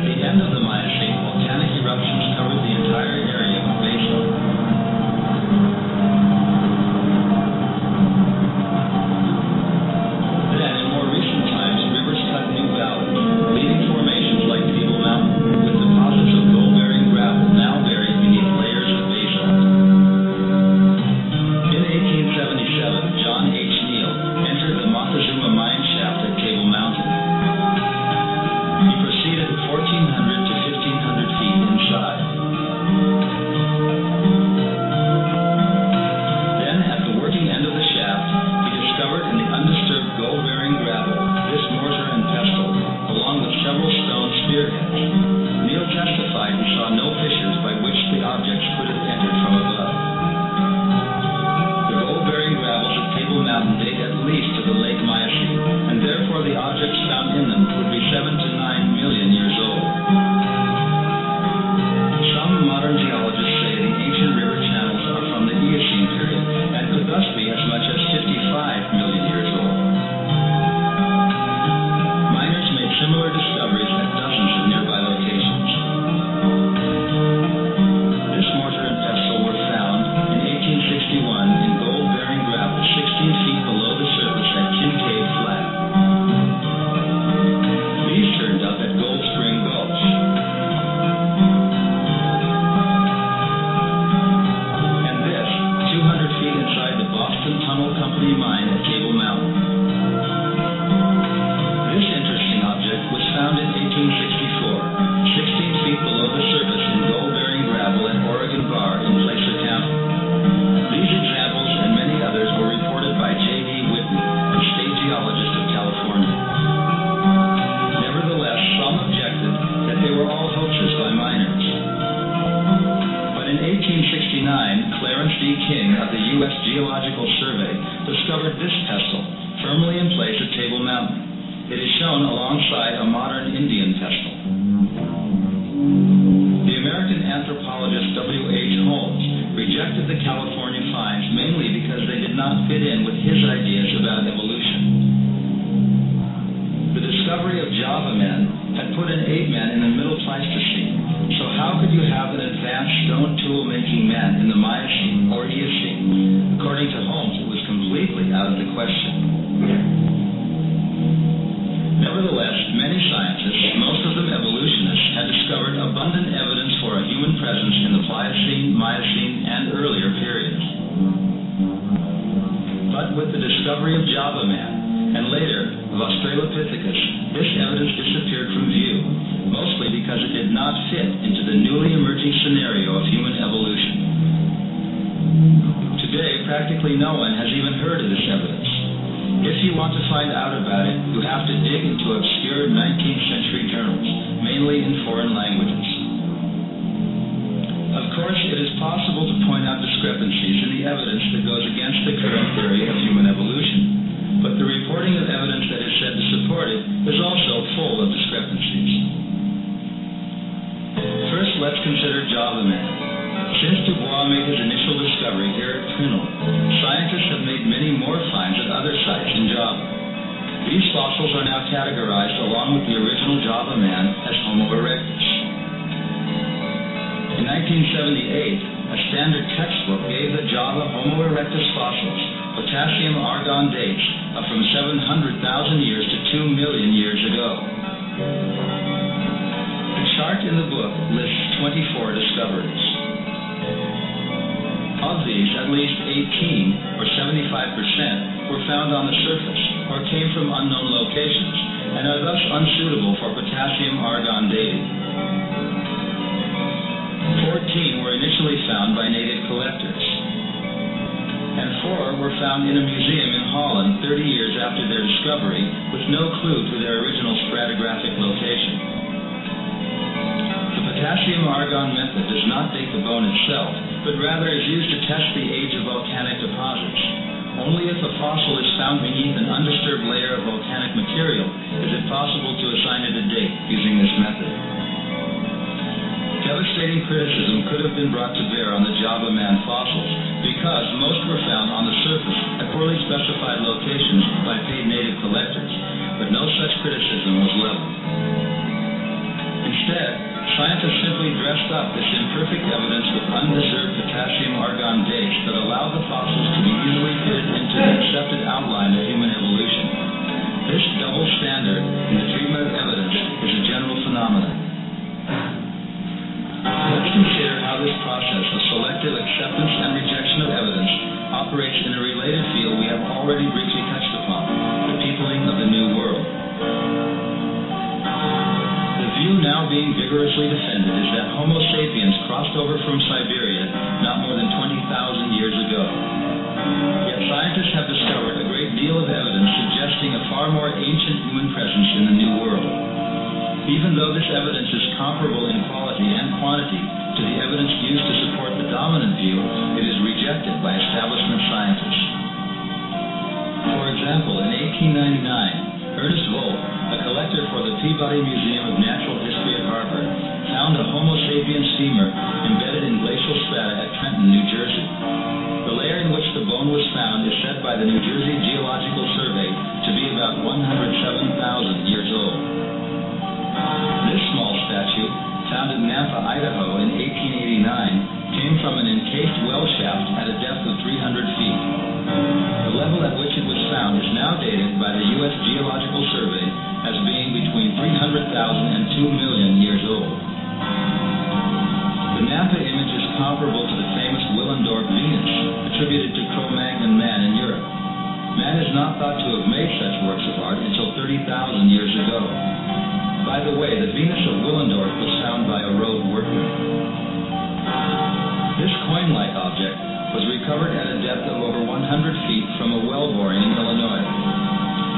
Speaker 4: At the end of the Miocene, volcanic eruptions covered the entire area of basalt. Then, in more recent times, rivers cut new valleys, leaving formations like Table Mountain, with deposits of gold-bearing gravel now buried beneath layers of basalt. In 1877, John H. Neal entered the Montezuma mine shaft at Table Mountain. He proceeded 1,400 to 1,500 feet inside. Then, at the working end of the shaft, he discovered in the undisturbed gold-bearing gravel this mortar and pestle, along with several stone spearheads. Neal testified he saw no fissures by which the objects could have entered from above. The gold-bearing gravels at Table Mountain date at least to the late Miocene, and therefore the objects found in them would be 7 to 9 million years old. Some modern geologists say the ancient river channels are from the Eocene period and could thus be as much as 55 million years old. Miners made similar discoveries at dozens of nearby locations. This mortar and pestle were found in 1861 in gold-bearing gravel 16 feet below the surface at Kincaid Flat. These turned up at Gold Spring Gulch. And this, 200 feet inside the Boston Tunnel Company mine at Table Mountain. This interesting object was found in 1864, 16 feet below the surface in gold-bearing gravel at Oregon Bar in Placer County. These examples and many others were reported by J.D. Whitney, a state geologist of California. Nevertheless, some objected that they were all hoaxes by miners. But in 1869, Clarence D. King of the U.S. Geological Survey discovered this pestle, firmly in place at Table Mountain. It is shown alongside a modern Indian pestle. The American anthropologist W.H. Holmes rejected the California finds mainly because they did not fit in with his ideas about evolution. The discovery of Java men had put an ape man in the Middle Pleistocene, so how could you have an advanced stone tool-making man in the Miocene or Eocene? According to Holmes, it was completely out of the question. Nevertheless, many scientists, most of them evolutionists, had discovered abundant evidence for a human presence in the Pliocene, Miocene, and earlier periods. But with the discovery of Java man, and later of Australopithecus, this evidence disappeared from view, mostly because it did not fit into the newly emerging scenario of human evolution. Today, practically no one has even heard of this evidence. If you want to find out about it, you have to dig into obscure 19th century journals, mainly in foreign languages. Of course, it is possible to point out discrepancies in the evidence that goes against the current theory of human evolution, but the reporting of evidence that is said to support it is also full of discrepancies. First, let's consider Java man. Since Dubois made his initial discovery here at Trinil, scientists have made many more finds at other sites in Java. These fossils are now categorized along with the original Java man as Homo erectus. In 1978, a standard textbook gave the Java Homo erectus fossils potassium-argon dates of from 700,000 years to 2 million years ago. The chart in the book lists 24 discoveries. Of these, at least 18, or 75%, were found on the surface or came from unknown locations and are thus unsuitable for potassium-argon dating. 14 were initially found by native collectors, and 4 were found in a museum in Holland 30 years after their discovery with no clue to their original stratigraphic location. The potassium-argon method does not date the bone itself, but rather is used to test the age of volcanic deposits. Only if a fossil is found beneath an undisturbed layer of volcanic material is it possible to assign it a date using this method. Devastating criticism could have been brought to bear on the Java man fossils because most were found on the surface at poorly specified locations by paid native collectors, but no such criticism was leveled. Instead, scientists simply dressed up this imperfect evidence with undeserved potassium-argon dates that allowed the fossils to be easily fitted into the accepted outline of human evolution. This double standard in the treatment of evidence is a general phenomenon. Let's consider how this process of selective acceptance and rejection of evidence operates in a related field we have already briefly touched upon, the peopling of the New World. The view now being vigorously defended is that Homo sapiens crossed over from Siberia not more than 20,000 years ago. Yet scientists have discovered a great deal of evidence suggesting a far more ancient human presence in the New World. Even though this evidence is comparable in quality and quantity to the evidence used to support the dominant view, it is rejected by establishment scientists. For example, in 1899, Ernest Volk, a collector for the Peabody Museum of Natural History at Harvard, found a Homo sapiens femur embedded in glacial strata at Trenton, New Jersey. The layer in which the bone was found is said by the New Jersey Geological Survey to be about 107,000 years old. This small statue, found in Nampa, Idaho in 1889, came from an encased well shaft at a depth of 300 feet. The level at which it was found is now dated by the U.S. Geological Survey as being between 300,000 and 2 million years old. The Nampa image is comparable to the famous Willendorf Venus, attributed to Cro-Magnon man in Europe. Man is not thought to have made such works of art until 30,000 years ago. By the way, the Venus of Willendorf was found by a road workman. This coin-like object was recovered at a depth of over 100 feet from a well boring in Illinois.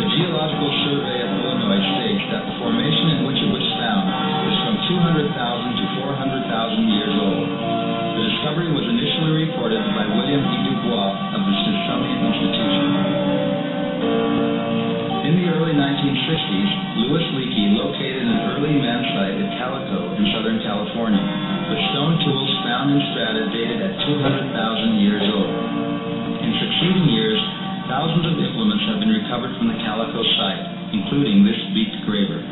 Speaker 4: The Geological Survey of Illinois states that the formation in which it was found is from 200,000 to 400,000 years old. The discovery was initially reported by William E. Dubois of the Smithsonian Institution. In the early 1960s, Louis Leakey located an early man site at Calico in Southern California, with stone tools found in strata dated at 200,000 years old. In succeeding years, thousands of implements have been recovered from the Calico site, including this beaked graver.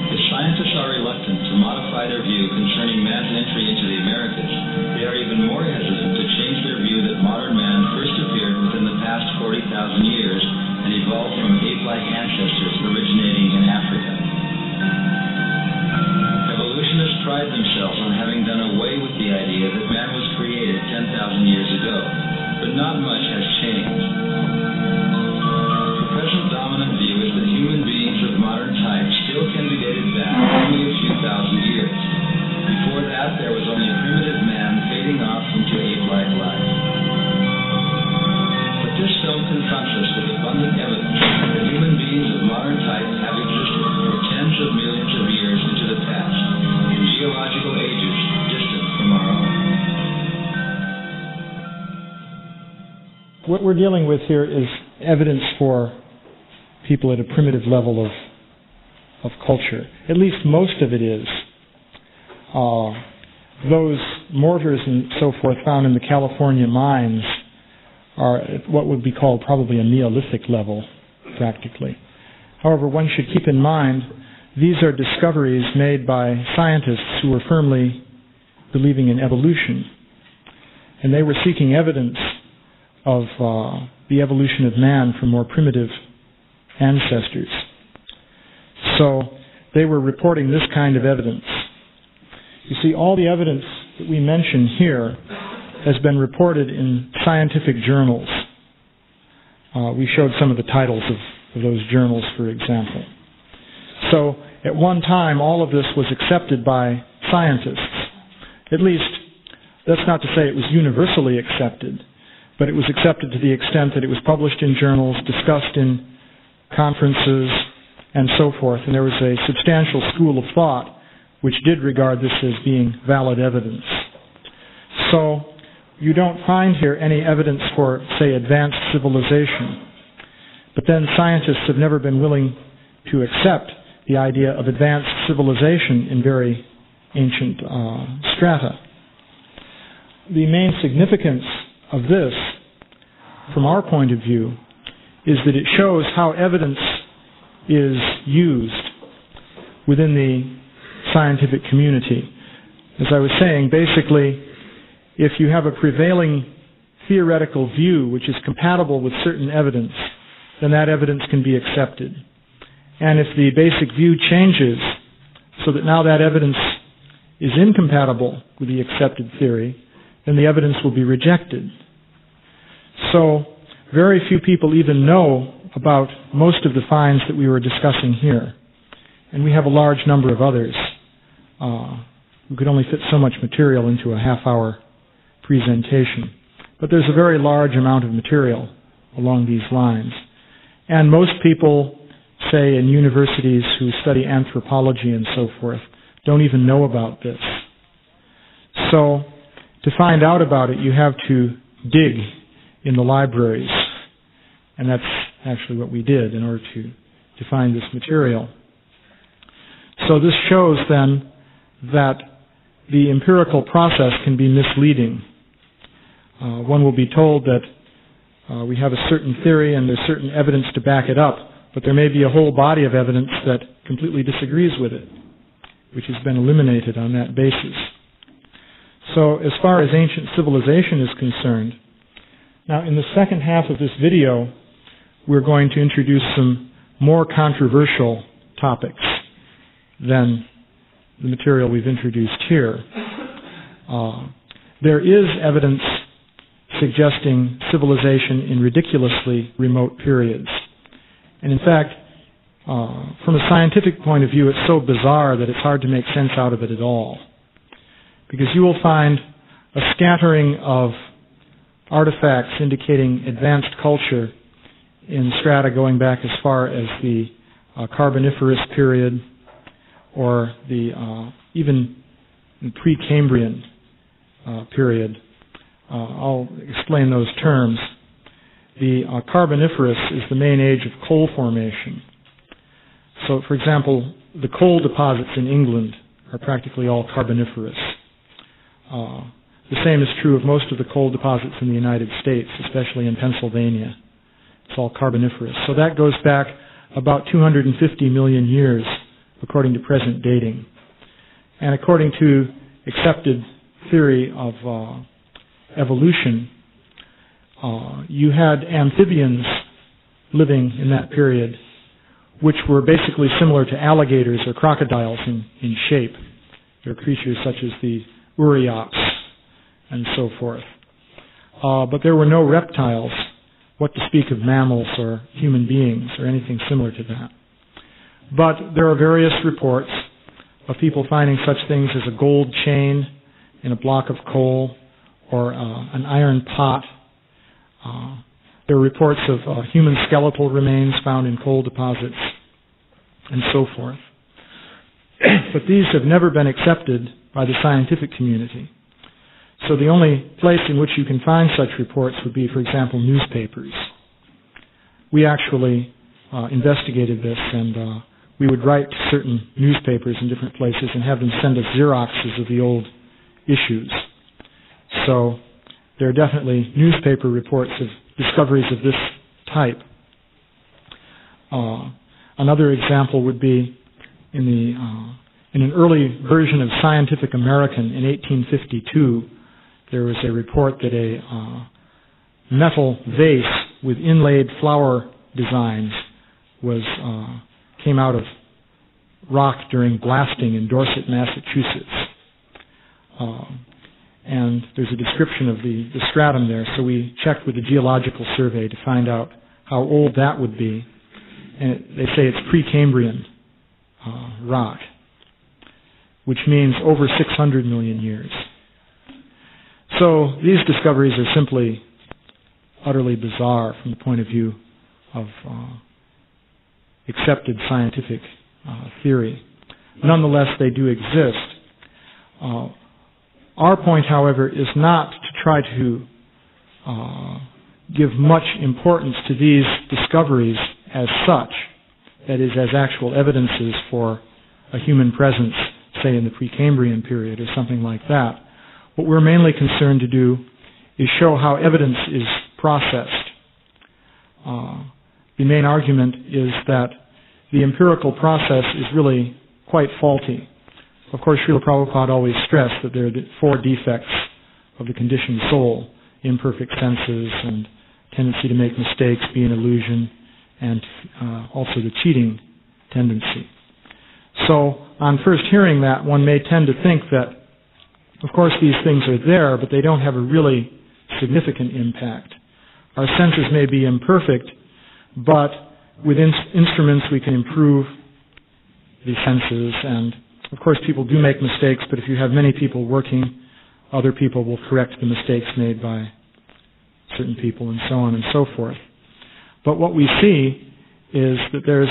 Speaker 4: If scientists are reluctant to modify their view concerning man's entry into the Americas, they are even more hesitant to change their view that modern man first appeared within the past 40,000 years and evolved from ape-like ancestors originating in Africa. Evolutionists pride themselves on having done away with the idea that man was created 10,000 years ago, but not much has changed. The present dominant view is that human beings of modern type still can be dated back only a few thousand years. Before that, there was only primitive man fading off into ape-like life. But this film confronts us with abundant evidence that human beings of modern type have existed for tens of millions of years into the past, in geological ages distant from our own.
Speaker 2: What we're dealing with here is evidence for people at a primitive level of culture. At least most of it is. Those mortars and so forth found in the California mines are at what would be called probably a Neolithic level, practically. However, one should keep in mind these are discoveries made by scientists who were firmly believing in evolution. And they were seeking evidence of the evolution of man from more primitive ancestors. So they were reporting this kind of evidence. You see, all the evidence that we mention here has been reported in scientific journals. We showed some of the titles of those journals, for example. So at one time, all of this was accepted by scientists. At least, that's not to say it was universally accepted, but it was accepted to the extent that it was published in journals, discussed in conferences, and so forth. And there was a substantial school of thought which did regard this as being valid evidence. So you don't find here any evidence for, say, advanced civilization. But then scientists have never been willing to accept the idea of advanced civilization in very ancient strata. The main significance of this, from our point of view, is that it shows how evidence is used within the scientific community. As I was saying, basically, if you have a prevailing theoretical view which is compatible with certain evidence, then that evidence can be accepted. And if the basic view changes so that now that evidence is incompatible with the accepted theory, then the evidence will be rejected. So very few people even know about most of the finds that we were discussing here. And we have a large number of others. We could only fit so much material into a half-hour presentation. But there's a very large amount of material along these lines. And most people, say in universities who study anthropology and so forth, don't even know about this. So to find out about it, you have to dig in the libraries. And that's actually what we did in order to find this material. So this shows then that the empirical process can be misleading. One will be told that we have a certain theory and there's certain evidence to back it up, but there may be a whole body of evidence that completely disagrees with it, which has been eliminated on that basis. So as far as ancient civilization is concerned, now in the second half of this video, we're going to introduce some more controversial topics than the material we've introduced here. There is evidence suggesting civilization in ridiculously remote periods. And in fact, from a scientific point of view, it's so bizarre that it's hard to make sense out of it at all. Because you will find a scattering of artifacts indicating advanced culture in strata going back as far as the Carboniferous period or the even Precambrian period. I'll explain those terms. The Carboniferous is the main age of coal formation. So, for example, the coal deposits in England are practically all Carboniferous. The same is true of most of the coal deposits in the United States, especially in Pennsylvania. It's all Carboniferous. So that goes back about 250 million years, according to present dating. And according to accepted theory of evolution, you had amphibians living in that period, which were basically similar to alligators or crocodiles in shape. They're creatures such as the Uriops and so forth. But there were no reptiles, what to speak of mammals or human beings or anything similar to that. But there are various reports of people finding such things as a gold chain in a block of coal or an iron pot. There are reports of human skeletal remains found in coal deposits and so forth. But these have never been accepted by the scientific community. So the only place in which you can find such reports would be, for example, newspapers. We actually investigated this, and we would write to certain newspapers in different places and have them send us Xeroxes of the old issues. So there are definitely newspaper reports of discoveries of this type. Another example would be in an early version of Scientific American in 1852, there was a report that a metal vase with inlaid flower designs came out of rock during blasting in Dorset, Massachusetts. And there's a description of the stratum there, so we checked with the Geological Survey to find out how old that would be. And they say it's Precambrian rock, which means over 600 million years. So these discoveries are simply utterly bizarre from the point of view of accepted scientific theory. Nonetheless, they do exist. Our point, however, is not to try to give much importance to these discoveries as such, that is, as actual evidences for a human presence, say in the Precambrian period or something like that. What we're mainly concerned to do is show how evidence is processed. The main argument is that the empirical process is really quite faulty. Of course, Srila Prabhupada always stressed that there are 4 defects of the conditioned soul: imperfect senses and tendency to make mistakes, be an illusion, and also the cheating tendency. So, on first hearing that, one may tend to think that, of course, these things are there, but they don't have a really significant impact. Our senses may be imperfect, but with instruments we can improve the senses, and of course people do make mistakes, but if you have many people working, other people will correct the mistakes made by certain people, and so on and so forth. But what we see is that there's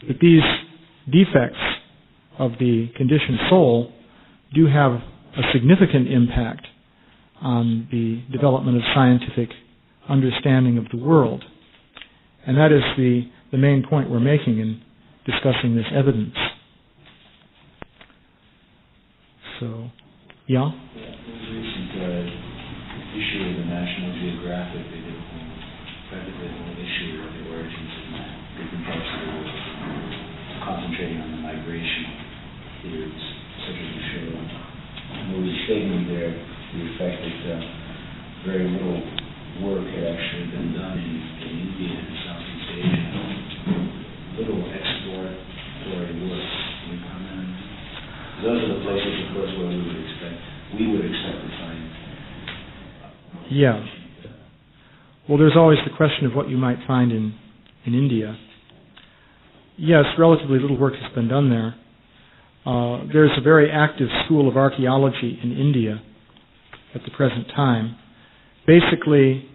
Speaker 2: that these defects of the conditioned soul do have a significant impact on the development of scientific understanding of the world. And that is the main point we're making in discussing this evidence. So, yeah?
Speaker 3: The recent issue of the National Geographic, they did practically a whole issue of the origins of different parts of the world, concentrating on the migration theories, such as the show. Movie statement there, the effect that very little work had actually been done in India and Southeast Asia. Little exploratory work. Can you comment on that? Those are the places, of course, where we would expect to find.
Speaker 2: Yeah. Well, there's always the question of what you might find in India. Yes, relatively little work has been done there. There's a very active school of archaeology in India at the present time. Basically,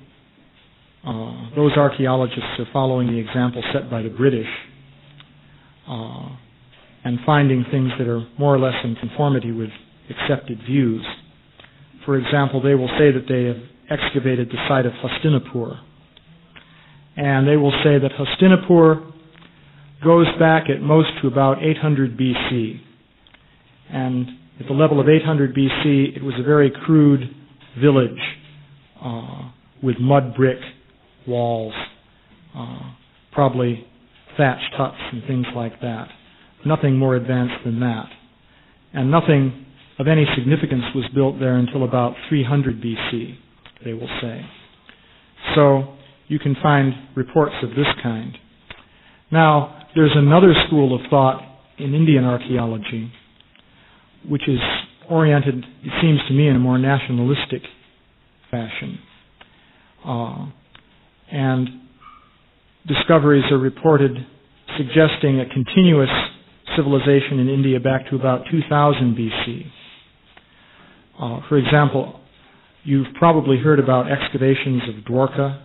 Speaker 2: those archaeologists are following the example set by the British and finding things that are more or less in conformity with accepted views. For example, they will say that they have excavated the site of Hastinapur. And they will say that Hastinapur goes back at most to about 800 BC. And at the level of 800 BC, it was a very crude village with mud brick walls, probably thatched huts and things like that. Nothing more advanced than that. And nothing of any significance was built there until about 300 BC, they will say. So you can find reports of this kind. Now, there's another school of thought in Indian archaeology which is oriented, it seems to me, in a more nationalistic fashion. And discoveries are reported suggesting a continuous civilization in India back to about 2000 BC. For example, you've probably heard about excavations of Dwarka.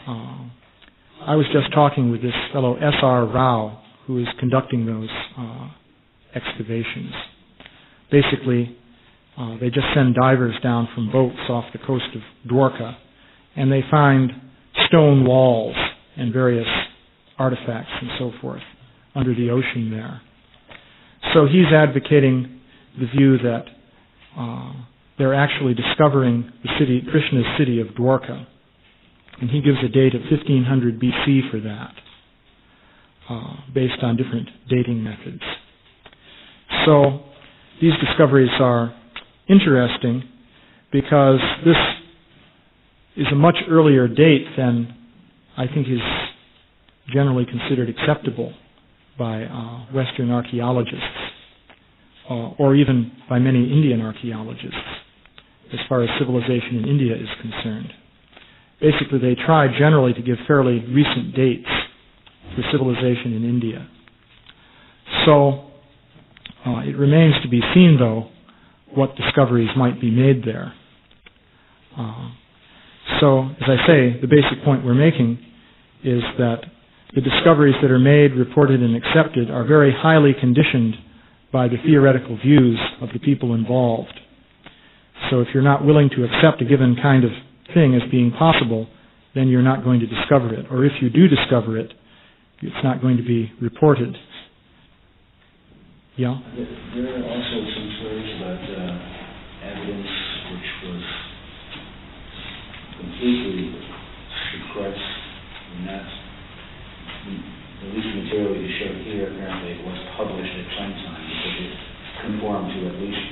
Speaker 2: I was just talking with this fellow S.R. Rao, who is conducting those excavations. Basically, they just send divers down from boats off the coast of Dwarka, and they find stone walls and various artifacts and so forth under the ocean there. So he's advocating the view that they're actually discovering the city, Krishna's city of Dwarka. And he gives a date of 1500 BC for that, based on different dating methods. So these discoveries are interesting because this is a much earlier date than I think is generally considered acceptable by Western archaeologists, or even by many Indian archaeologists, as far as civilization in India is concerned. Basically, they try generally to give fairly recent dates for civilization in India. So, it remains to be seen, though, what discoveries might be made there. So, as I say, the basic point we're making is that the discoveries that are made, reported, and accepted are very highly conditioned by the theoretical views of the people involved. So if you're not willing to accept a given kind of thing as being possible, then you're not going to discover it. Or if you do discover it, it's not going to be reported. Yeah?
Speaker 3: There are also some stories about evidence which was completely suppressed, and that's at least the material you showed here. Apparently it was published at some time because it conformed to at least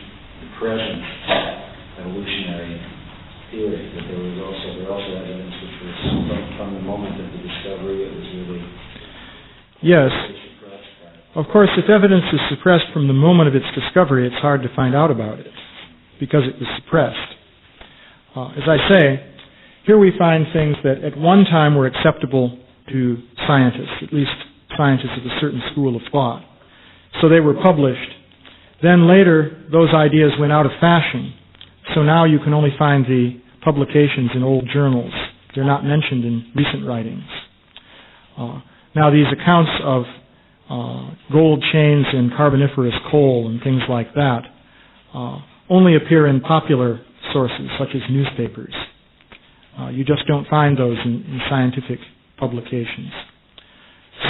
Speaker 3: the present evolutionary theory. But there were also evidence which was from the moment of the discovery. It was really
Speaker 2: yes. Of course, if evidence is suppressed from the moment of its discovery, it's hard to find out about it because it was suppressed. As I say, here we find things that at one time were acceptable to scientists, at least scientists of a certain school of thought. So they were published. Then later, those ideas went out of fashion. So now you can only find the publications in old journals. They're not mentioned in recent writings. Now these accounts of gold chains in Carboniferous coal and things like that only appear in popular sources such as newspapers. You just don't find those in scientific publications.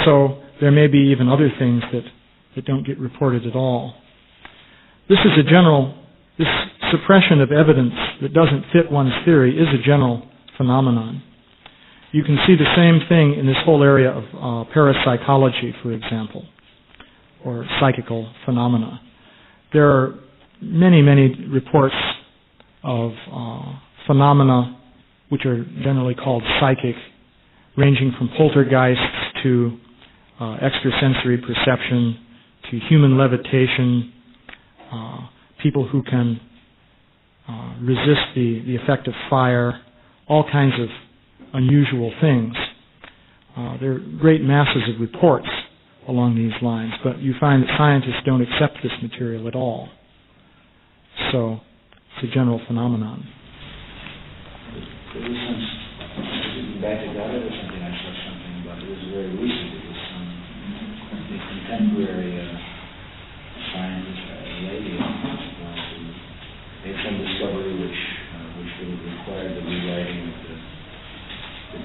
Speaker 2: So there may be even other things that don't get reported at all. This suppression of evidence that doesn't fit one's theory is a general phenomenon. You can see the same thing in this whole area of parapsychology, for example, or psychical phenomena. There are many, many reports of phenomena which are generally called psychic, ranging from poltergeists to extrasensory perception to human levitation, people who can resist the effect of fire, all kinds of unusual things. There are great masses of reports along these lines, but you find that scientists don't accept this material at all. So it's a general phenomenon.
Speaker 3: There was some, back to that or something, I saw something about it. It was very recent. It was some contemporary scientist, a lady, who made some discovery which would have required the rewriting of the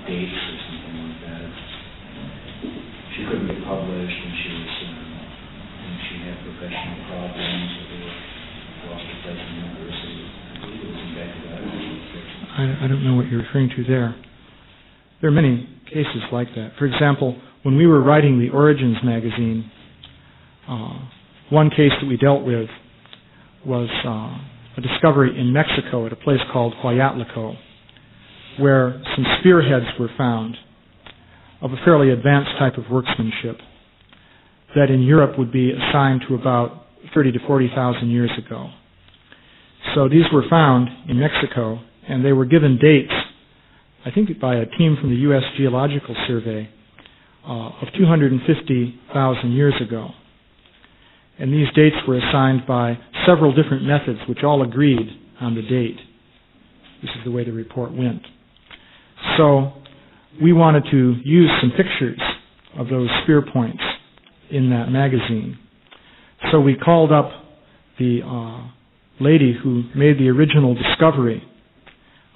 Speaker 3: dates or something like that. She couldn't be published, and she had professional problems. So they were off the place in the university. I believe it was in back to that.
Speaker 2: I don't know what you're referring to there. There are many cases like that. For example, when we were writing the Origins magazine, one case that we dealt with was a discovery in Mexico at a place called Huayatlaco, where some spearheads were found of a fairly advanced type of workmanship that in Europe would be assigned to about 30 to 40,000 years ago. So these were found in Mexico, and they were given dates, I think by a team from the U.S. Geological Survey, of 250,000 years ago. And these dates were assigned by several different methods which all agreed on the date. This is the way the report went. So we wanted to use some pictures of those spear points in that magazine. So we called up the lady who made the original discovery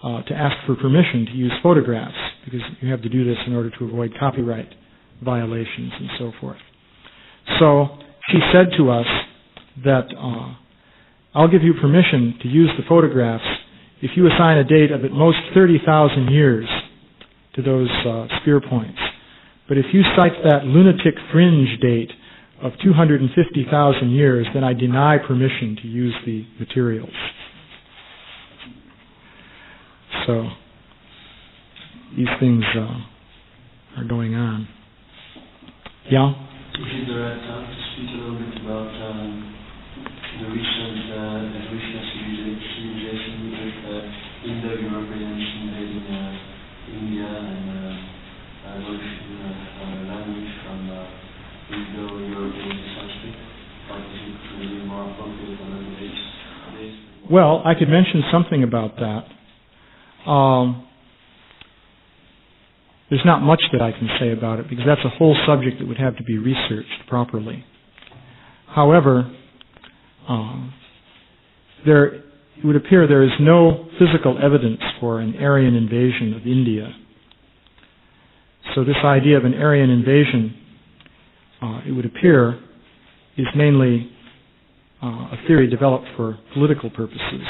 Speaker 2: to ask for permission to use photographs, because you have to do this in order to avoid copyright violations and so forth. So she said to us that I'll give you permission to use the photographs if you assign a date of at most 30,000 years to those spear points. But if you cite that lunatic fringe date of 250,000 years, then I deny permission to use the materials. So these things are going on. Yeah?
Speaker 5: Is it the right time to speak a little bit about the recent evolution of civilization with Indo-Europeans invading India and evolution of language from Indo-European to Sanskrit? Or is it really more appropriate on the days?
Speaker 2: Well, I could mention something about that. There's not much that I can say about it because that's a whole subject that would have to be researched properly. However, it would appear there is no physical evidence for an Aryan invasion of India. So this idea of an Aryan invasion, it would appear, is mainly a theory developed for political purposes.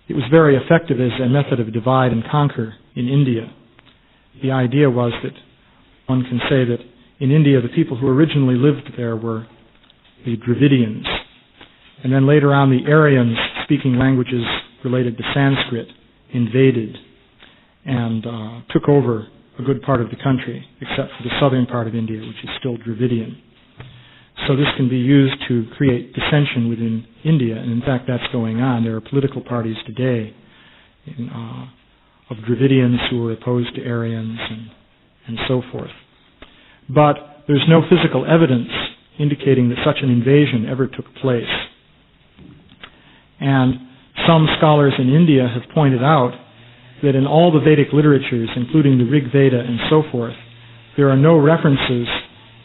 Speaker 2: It was very effective as a method of divide and conquer in India. The idea was that one can say that in India the people who originally lived there were the Dravidians. And then later on the Aryans, speaking languages related to Sanskrit, invaded and took over a good part of the country, except for the southern part of India, which is still Dravidian. So this can be used to create dissension within India, and in fact that's going on. There are political parties today of Dravidians who are opposed to Aryans and so forth. But there's no physical evidence indicating that such an invasion ever took place. And some scholars in India have pointed out that in all the Vedic literatures, including the Rig Veda and so forth, there are no references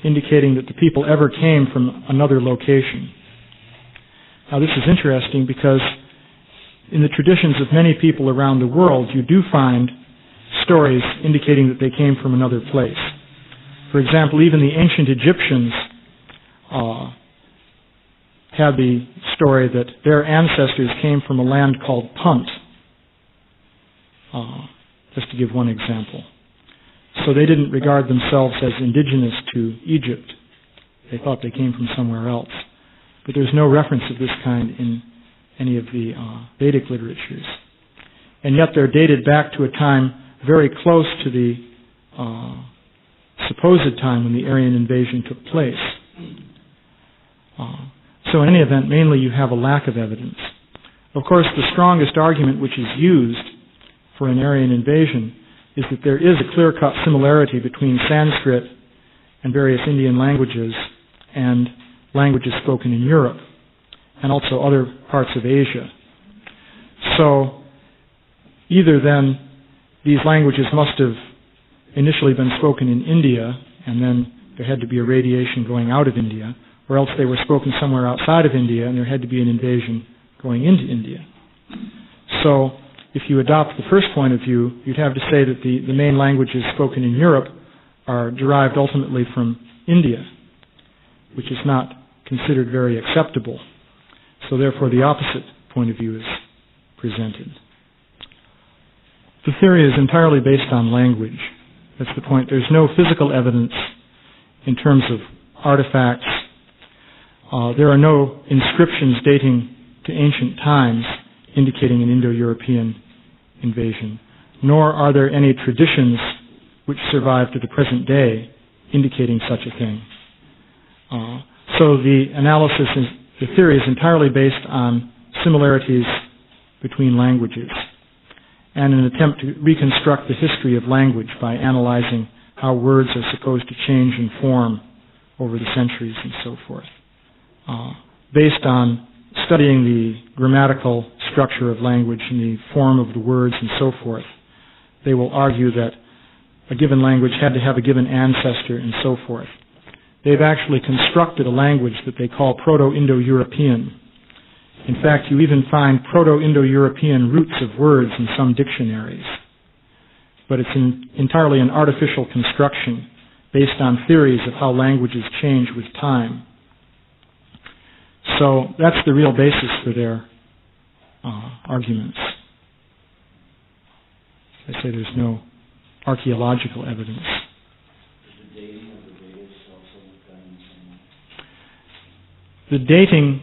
Speaker 2: indicating that the people ever came from another location. Now this is interesting because in the traditions of many people around the world, you do find stories indicating that they came from another place. For example, even the ancient Egyptians had the story that their ancestors came from a land called Punt, just to give one example. So they didn't regard themselves as indigenous to Egypt. They thought they came from somewhere else. But there's no reference of this kind in any of the Vedic literatures. And yet they're dated back to a time very close to the supposed time when the Aryan invasion took place. So in any event, mainly you have a lack of evidence. Of course, the strongest argument which is used for an Aryan invasion is that there is a clear-cut similarity between Sanskrit and various Indian languages and languages spoken in Europe and also other parts of Asia. So either then these languages must have initially been spoken in India and then there had to be a radiation going out of India, or else they were spoken somewhere outside of India and there had to be an invasion going into India. So if you adopt the first point of view, you'd have to say that the main languages spoken in Europe are derived ultimately from India, which is not considered very acceptable. So therefore the opposite point of view is presented. The theory is entirely based on language. That's the point. There's no physical evidence in terms of artifacts. There are no inscriptions dating to ancient times indicating an Indo-European invasion, nor are there any traditions which survive to the present day indicating such a thing. So the analysis, the theory is entirely based on similarities between languages and an attempt to reconstruct the history of language by analyzing how words are supposed to change in form over the centuries and so forth. Based on studying the grammatical structure of language and the form of the words and so forth, they will argue that a given language had to have a given ancestor and so forth. They've actually constructed a language that they call Proto-Indo-European. In fact, you even find Proto-Indo-European roots of words in some dictionaries. But it's entirely an artificial construction based on theories of how languages change with time. So that's the real basis for their arguments. I say there's no archaeological evidence. The dating,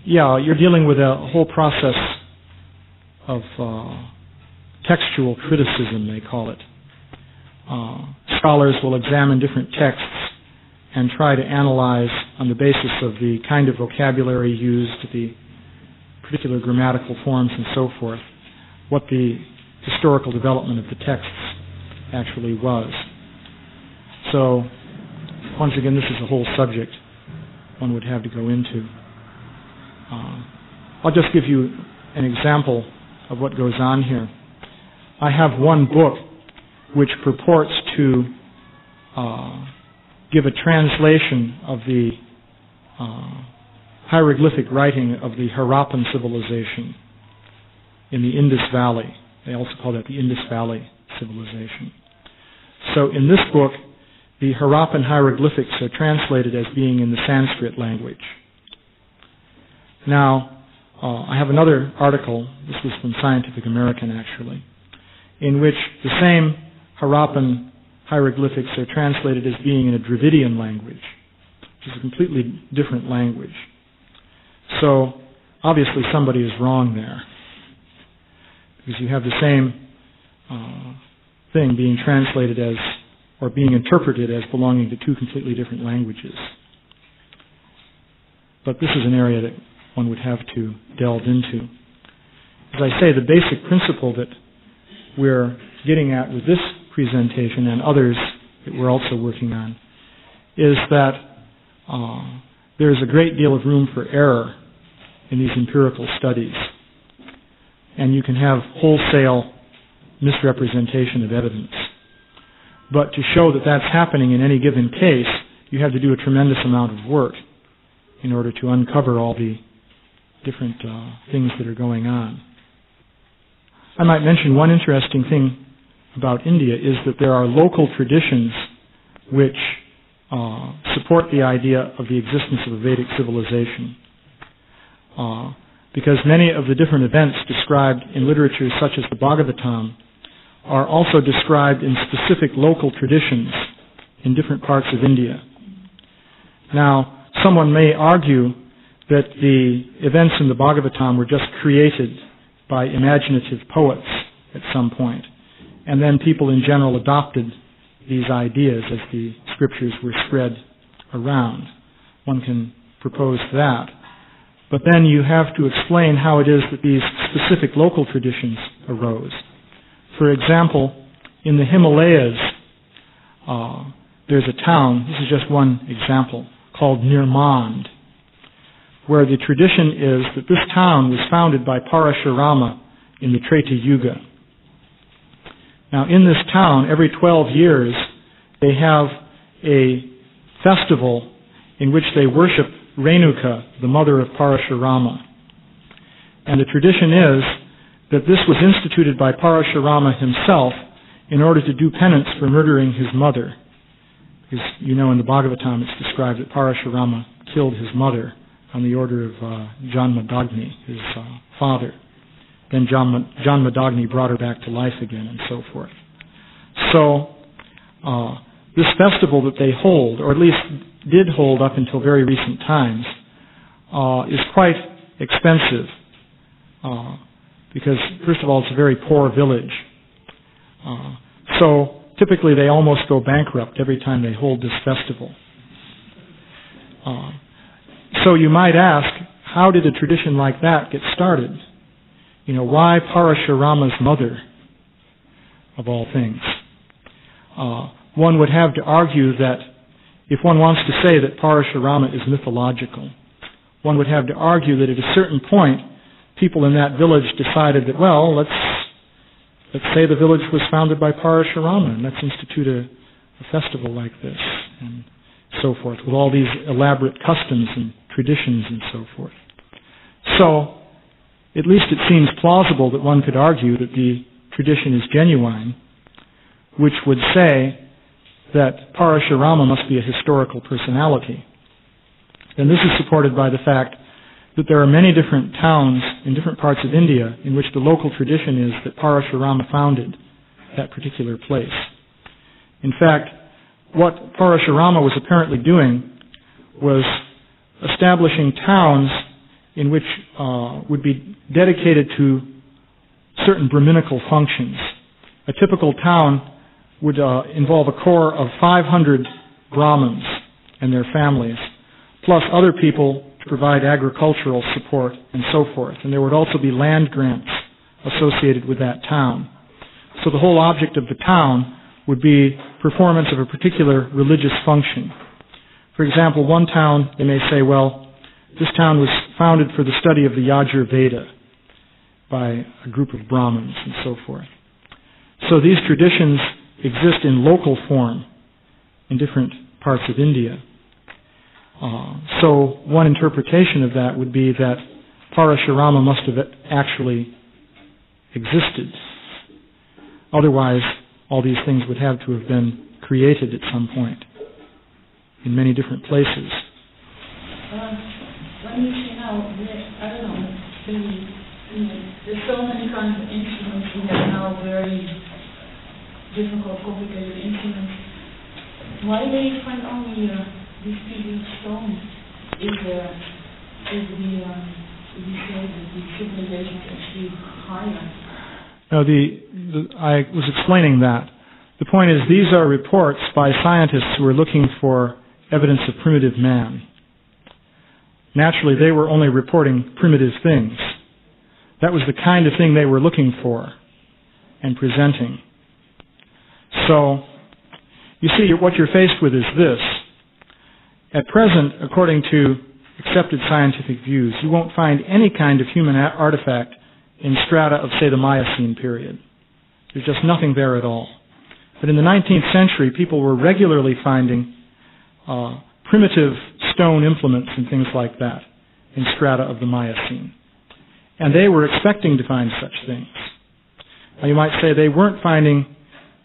Speaker 2: you're dealing with a whole process of textual criticism, they call it. Scholars will examine different texts and try to analyze on the basis of the kind of vocabulary used, the particular grammatical forms and so forth, what the historical development of the texts actually was. So, once again, this is a whole subject one would have to go into. I'll just give you an example of what goes on here. I have one book which purports to give a translation of the hieroglyphic writing of the Harappan civilization in the Indus Valley. They also call that the Indus Valley civilization. So in this book, the Harappan hieroglyphics are translated as being in the Sanskrit language. Now, I have another article, this was from Scientific American actually, in which the same Harappan hieroglyphics are translated as being in a Dravidian language, which is a completely different language. So, obviously somebody is wrong there, because you have the same thing being translated as, or being interpreted as belonging to two completely different languages. But this is an area that one would have to delve into. As I say, the basic principle that we're getting at with this presentation and others that we're also working on is that there is a great deal of room for error in these empirical studies. And you can have wholesale misrepresentation of evidence. But to show that that's happening in any given case, you have to do a tremendous amount of work in order to uncover all the different things that are going on. I might mention one interesting thing about India is that there are local traditions which support the idea of the existence of a Vedic civilization. Because many of the different events described in literature such as the Bhagavatam are also described in specific local traditions in different parts of India. Now, someone may argue that the events in the Bhagavatam were just created by imaginative poets at some point, and then people in general adopted these ideas as the scriptures were spread around. One can propose that. But then you have to explain how it is that these specific local traditions arose. For example, in the Himalayas, there's a town, this is just one example, called Nirmand, where the tradition is that this town was founded by Parashurama in the Treta Yuga. Now, in this town, every 12 years, they have a festival in which they worship Renuka, the mother of Parashurama. And the tradition is that this was instituted by Parashurama himself in order to do penance for murdering his mother. Because, you know, in the Bhagavatam it's described that Parashurama killed his mother on the order of Janmadagni, his father. Then Janmadagni brought her back to life again, and so forth. So, this festival that they hold, or at least did hold up until very recent times, is quite expensive. Because, first of all, it's a very poor village. So, typically they almost go bankrupt every time they hold this festival. So you might ask, how did a tradition like that get started? You know, why Parashurama's mother, of all things? One would have to argue that if one wants to say that Parashurama is mythological, one would have to argue that at a certain point, people in that village decided that, well, let's say the village was founded by Parashurama, and let's institute a festival like this, and so forth, with all these elaborate customs and traditions and so forth. So, at least it seems plausible that one could argue that the tradition is genuine, which would say that Parashurama must be a historical personality. And this is supported by the fact that there are many different towns in different parts of India in which the local tradition is that Parashurama founded that particular place. In fact, what Parashurama was apparently doing was establishing towns in which would be dedicated to certain Brahminical functions. A typical town would involve a core of 500 Brahmins and their families, plus other people to provide agricultural support and so forth. And there would also be land grants associated with that town. So the whole object of the town would be performance of a particular religious function. For example, one town, they may say, well, this town was founded for the study of the Yajur Veda by a group of Brahmins and so forth. So these traditions exist in local form in different parts of India. So one interpretation of that would be that Parashurama must have actually existed. Otherwise, all these things would have to have been created at some point in many different places.
Speaker 6: When you say now, I don't know, there's so many kinds of instruments. We have now very difficult, complicated instruments. Why do you find only these pieces of stone? Is the civilization actually higher?
Speaker 2: No, I was explaining that. The point is, these are reports by scientists who are looking for evidence of primitive man. Naturally, they were only reporting primitive things. That was the kind of thing they were looking for and presenting. So, you see, what you're faced with is this. At present, according to accepted scientific views, you won't find any kind of human artifact in strata of, say, the Miocene period. There's just nothing there at all. But in the 19th century, people were regularly finding primitive stone implements and things like that in strata of the Miocene. And they were expecting to find such things. Now you might say they weren't finding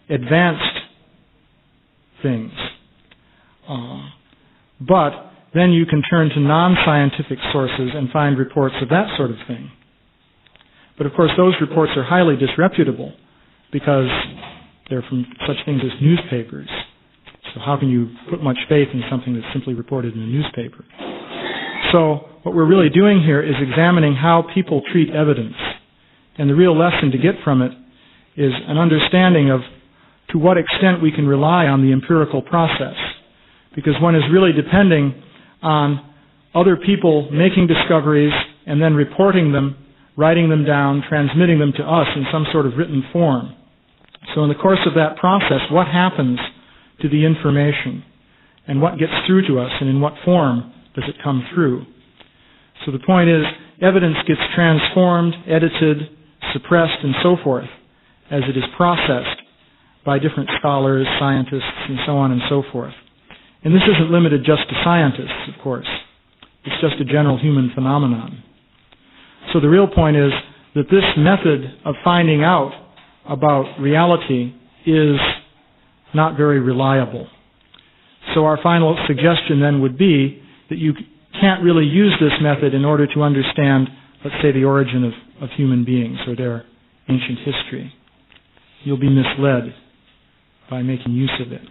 Speaker 2: advanced things. But then you can turn to non-scientific sources and find reports of that sort of thing. But of course those reports are highly disreputable because they're from such things as newspapers. So how can you put much faith in something that's simply reported in a newspaper? So what we're really doing here is examining how people treat evidence. And the real lesson to get from it is an understanding of to what extent we can rely on the empirical process. Because one is really depending on other people making discoveries and then reporting them, writing them down, transmitting them to us in some sort of written form. So in the course of that process, what happens to the information? And what gets through to us, and in what form does it come through? So the point is, evidence gets transformed, edited, suppressed, and so forth as it is processed by different scholars, scientists, and so on and so forth. And this isn't limited just to scientists, of course. It's just a general human phenomenon. So the real point is that this method of finding out about reality is not very reliable. So our final suggestion then would be that you can't really use this method in order to understand, let's say, the origin of human beings or their ancient history. You'll be misled by making use of it.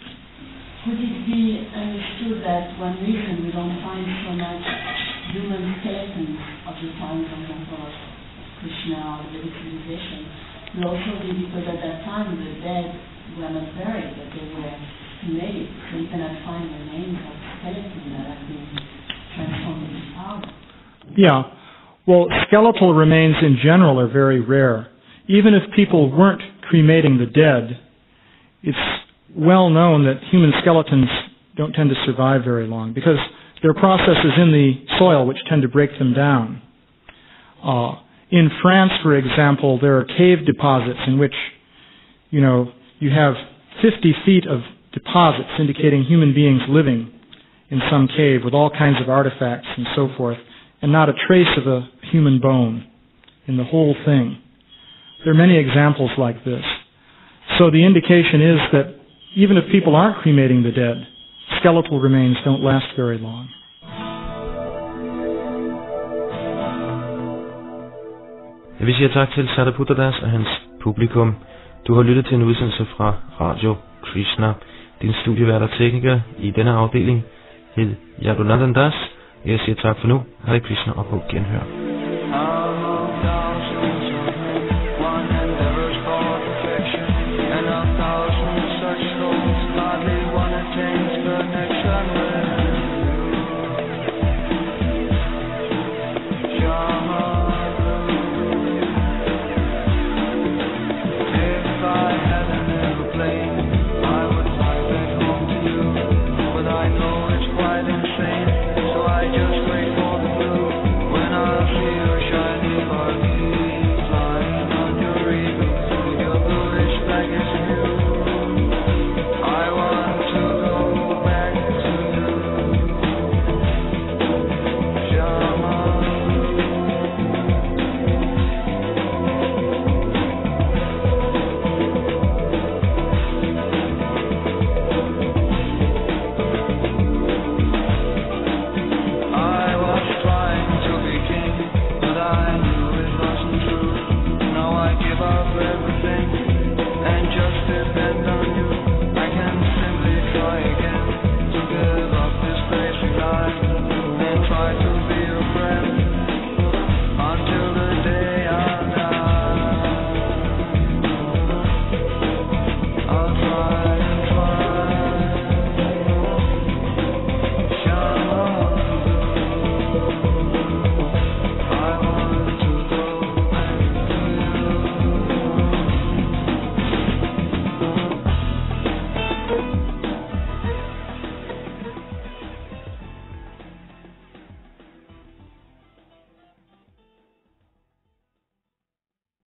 Speaker 6: Would it be understood that one reason we don't find so much human skeletons of the time, for example, of Krishna or the Vedic civilization, would also be because at that time the dead were not buried, but they were cremated, so you cannot find the remains of skeletons that have been transformed into powder.
Speaker 2: Yeah. Well, skeletal remains in general are very rare. Even if people weren't cremating the dead, it's well known that human skeletons don't tend to survive very long because there are processes in the soil which tend to break them down. In France, for example, there are cave deposits in which, you have 50 feet of deposits indicating human beings living in some cave with all kinds of artifacts and so forth, and not a trace of a human bone in the whole thing. There are many examples like this. So the indication is that even if people aren't cremating the dead, skeletal remains don't last very long.
Speaker 1: Vi siger tak til Sadaputa Dasa og hans publikum. Du har lyttet til en udsendelse fra Radio Krishna. Din studievært og tekniker i denne afdeling hed Radhadesh. Jeg siger tak for nu. Hare Krishna og på genhør.